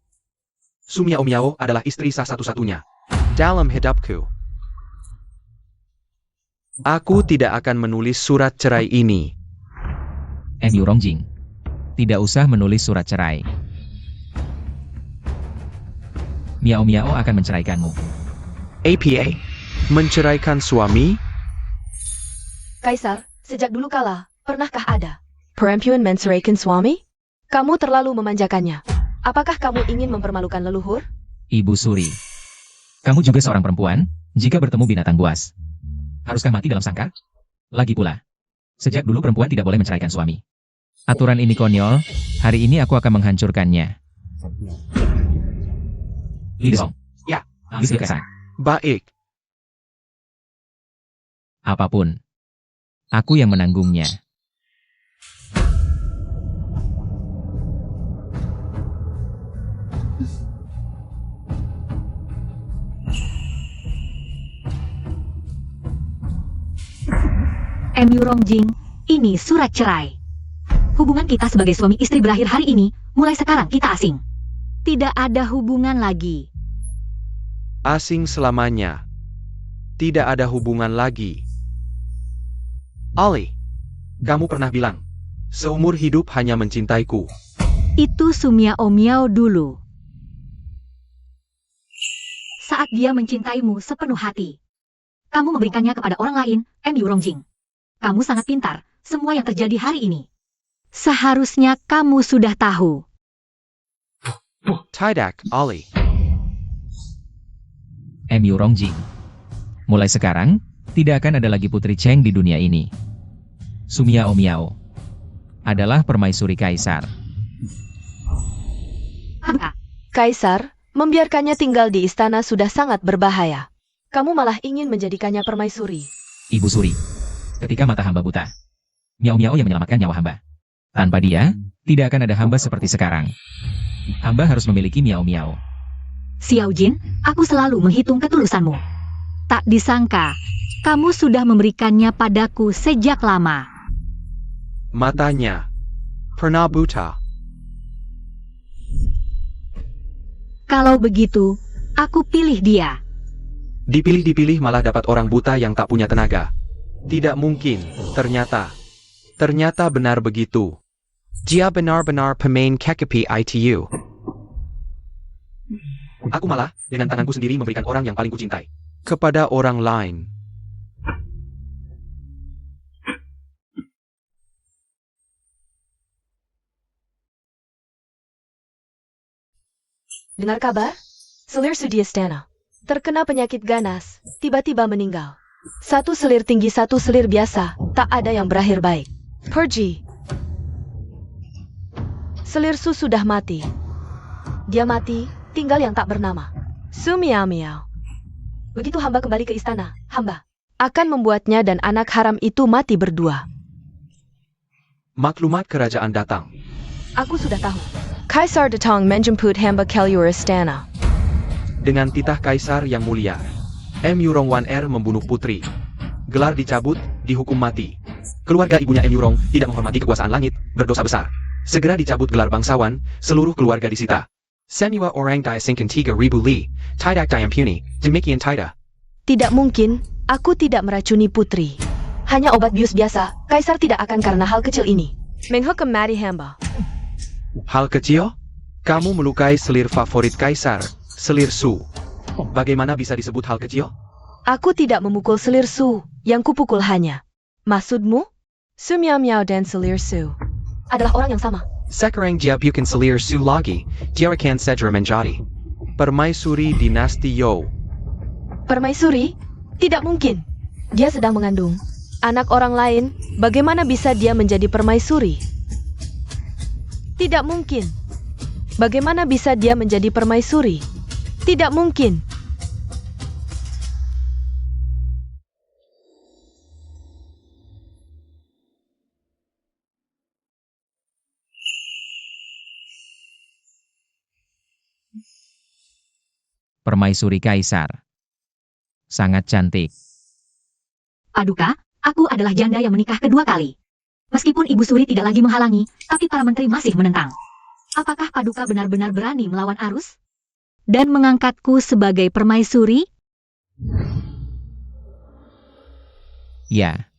Sumiao Miao adalah istri sah satu-satunya dalam hidupku. Aku tidak akan menulis surat cerai ini. Emu Rongjing, tidak usah menulis surat cerai. Miao Miao akan menceraikanmu. APA, menceraikan suami? Kaisar, sejak dulu kala, pernahkah ada perempuan menceraikan suami? Kamu terlalu memanjakannya. Apakah kamu ingin mempermalukan leluhur? Ibu Suri, kamu juga seorang perempuan, jika bertemu binatang buas. Haruskah mati dalam sangkar? Lagi pula, sejak dulu perempuan tidak boleh menceraikan suami. Aturan ini konyol, hari ini aku akan menghancurkannya. Li Dong. Ya. Habis kekaisaran. Baik. Apapun. Aku yang menanggungnya. Emu Rongjing, ini surat cerai. Hubungan kita sebagai suami istri berakhir hari ini, mulai sekarang kita asing. Tidak ada hubungan lagi. Asing selamanya. Tidak ada hubungan lagi. Ali, kamu pernah bilang, seumur hidup hanya mencintaiku. Itu Sumiao Miao dulu. Saat dia mencintaimu sepenuh hati, kamu memberikannya kepada orang lain, Emu Rongjing. Kamu sangat pintar, semua yang terjadi hari ini. Seharusnya kamu sudah tahu. Tidak, Ali. MU Rongjing. Mulai sekarang, tidak akan ada lagi Putri Cheng di dunia ini. Su Miao Miao adalah permaisuri kaisar. Paduka, Kaisar, membiarkannya tinggal di istana sudah sangat berbahaya. Kamu malah ingin menjadikannya permaisuri. Ibu Suri. Ketika mata hamba buta, Miao Miao yang menyelamatkan nyawa hamba. Tanpa dia, tidak akan ada hamba seperti sekarang. Hamba harus memiliki Miao Miao. Xiao Jin, aku selalu menghitung ketulusanmu. Tak disangka, kamu sudah memberikannya padaku sejak lama. Matanya. Pernah buta. Kalau begitu, aku pilih dia. Dipilih-dipilih malah dapat orang buta yang tak punya tenaga. Tidak mungkin, ternyata. Ternyata benar begitu. Dia benar-benar pemain KKP ITU. Aku malah, dengan tanganku sendiri memberikan orang yang paling kucintai. Kepada orang lain. Dengar kabar? Selir Su di istana terkena penyakit ganas, tiba-tiba meninggal. Satu selir tinggi, satu selir biasa, tak ada yang berakhir baik. Pergi. Selir Su sudah mati. Dia mati, tinggal yang tak bernama. Su Miao Miao. Begitu hamba kembali ke istana, hamba akan membuatnya dan anak haram itu mati berdua. Maklumat kerajaan datang. Aku sudah tahu. Kaisar datang menjemput hamba keluar istana. Dengan titah kaisar yang mulia, MU Rong 1R membunuh putri. Gelar dicabut, dihukum mati. Keluarga ibunya MU Rong tidak menghormati kekuasaan langit, berdosa besar. Segera dicabut gelar bangsawan, seluruh keluarga disita. Semua orang diasingkan 3.000 li, tidak diampuni, demikian tidak. Tidak mungkin, aku tidak meracuni putri. Hanya obat bius biasa, Kaisar tidak akan karena hal kecil ini menghukum mati hamba. Hal kecil? Kamu melukai selir favorit kaisar, selir Su. Bagaimana bisa disebut hal kecil? Aku tidak memukul selir Su, yang kupukul hanya. Maksudmu? Su Miao Miao dan selir Su adalah orang yang sama. Sekarang dia bukan selir Su lagi, dia akan segera menjadi permaisuri dinasti Yo. Permaisuri? Tidak mungkin. Dia sedang mengandung anak orang lain, bagaimana bisa dia menjadi permaisuri? Tidak mungkin. Bagaimana bisa dia menjadi permaisuri? Tidak mungkin. Permaisuri kaisar. Sangat cantik. Paduka, aku adalah janda yang menikah kedua kali. Meskipun Ibu Suri tidak lagi menghalangi, tapi para menteri masih menentang. Apakah Paduka benar-benar berani melawan arus? Dan mengangkatku sebagai permaisuri? Ya.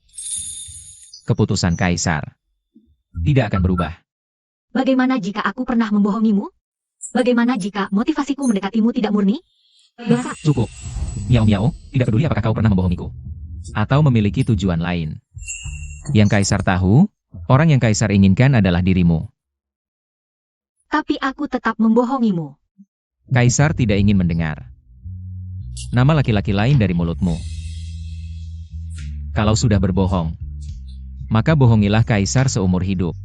Keputusan kaisar tidak akan berubah. Bagaimana jika aku pernah membohongimu? Bagaimana jika motivasiku mendekatimu tidak murni? Dosa. Cukup. Miao Miao, tidak peduli apakah kau pernah membohongiku. Atau memiliki tujuan lain. Yang kaisar tahu, orang yang kaisar inginkan adalah dirimu. Tapi aku tetap membohongimu. Kaisar tidak ingin mendengar nama laki-laki lain dari mulutmu. Kalau sudah berbohong, maka bohongilah kaisar seumur hidup.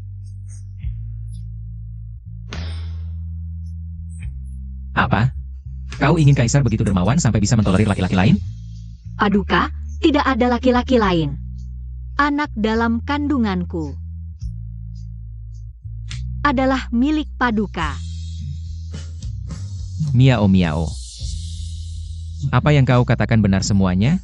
Apa? Kau ingin kaisar begitu dermawan sampai bisa mentolerir laki-laki lain? Paduka, tidak ada laki-laki lain. Anak dalam kandunganku adalah milik Paduka. Miao Miao. Apa yang kau katakan benar semuanya?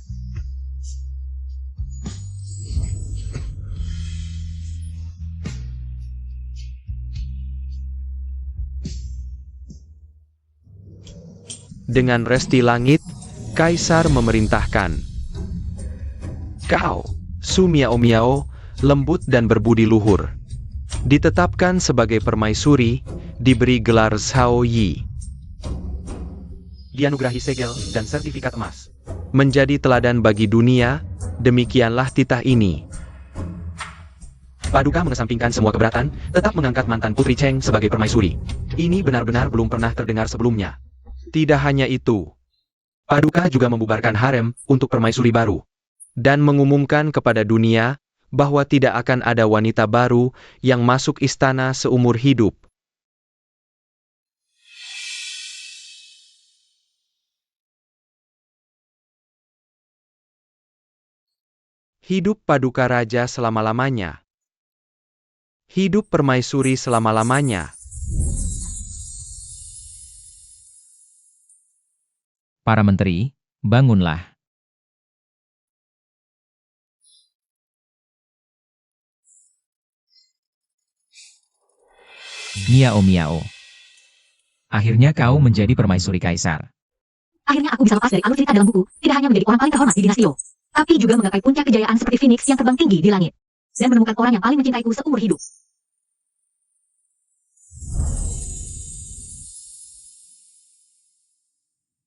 Dengan resti langit, kaisar memerintahkan. Kau, Su Miao Miao, lembut dan berbudi luhur. Ditetapkan sebagai permaisuri, diberi gelar Zhao Yi. Dianugerahi segel dan sertifikat emas. Menjadi teladan bagi dunia, demikianlah titah ini. Paduka mengesampingkan semua keberatan, tetap mengangkat mantan Putri Cheng sebagai permaisuri. Ini benar-benar belum pernah terdengar sebelumnya. Tidak hanya itu, Paduka juga membubarkan harem untuk permaisuri baru. Dan mengumumkan kepada dunia bahwa tidak akan ada wanita baru yang masuk istana seumur hidup. Hidup Paduka Raja selama-lamanya. Hidup permaisuri selama-lamanya. Para menteri, bangunlah. Miao Miao. Akhirnya kau menjadi permaisuri kaisar. Akhirnya aku bisa lepas dari alur cerita dalam buku, tidak hanya menjadi orang paling terhormat di dinasti Yo, tapi juga menggapai puncak kejayaan seperti Phoenix yang terbang tinggi di langit. Dan menemukan orang yang paling mencintaiku seumur hidup.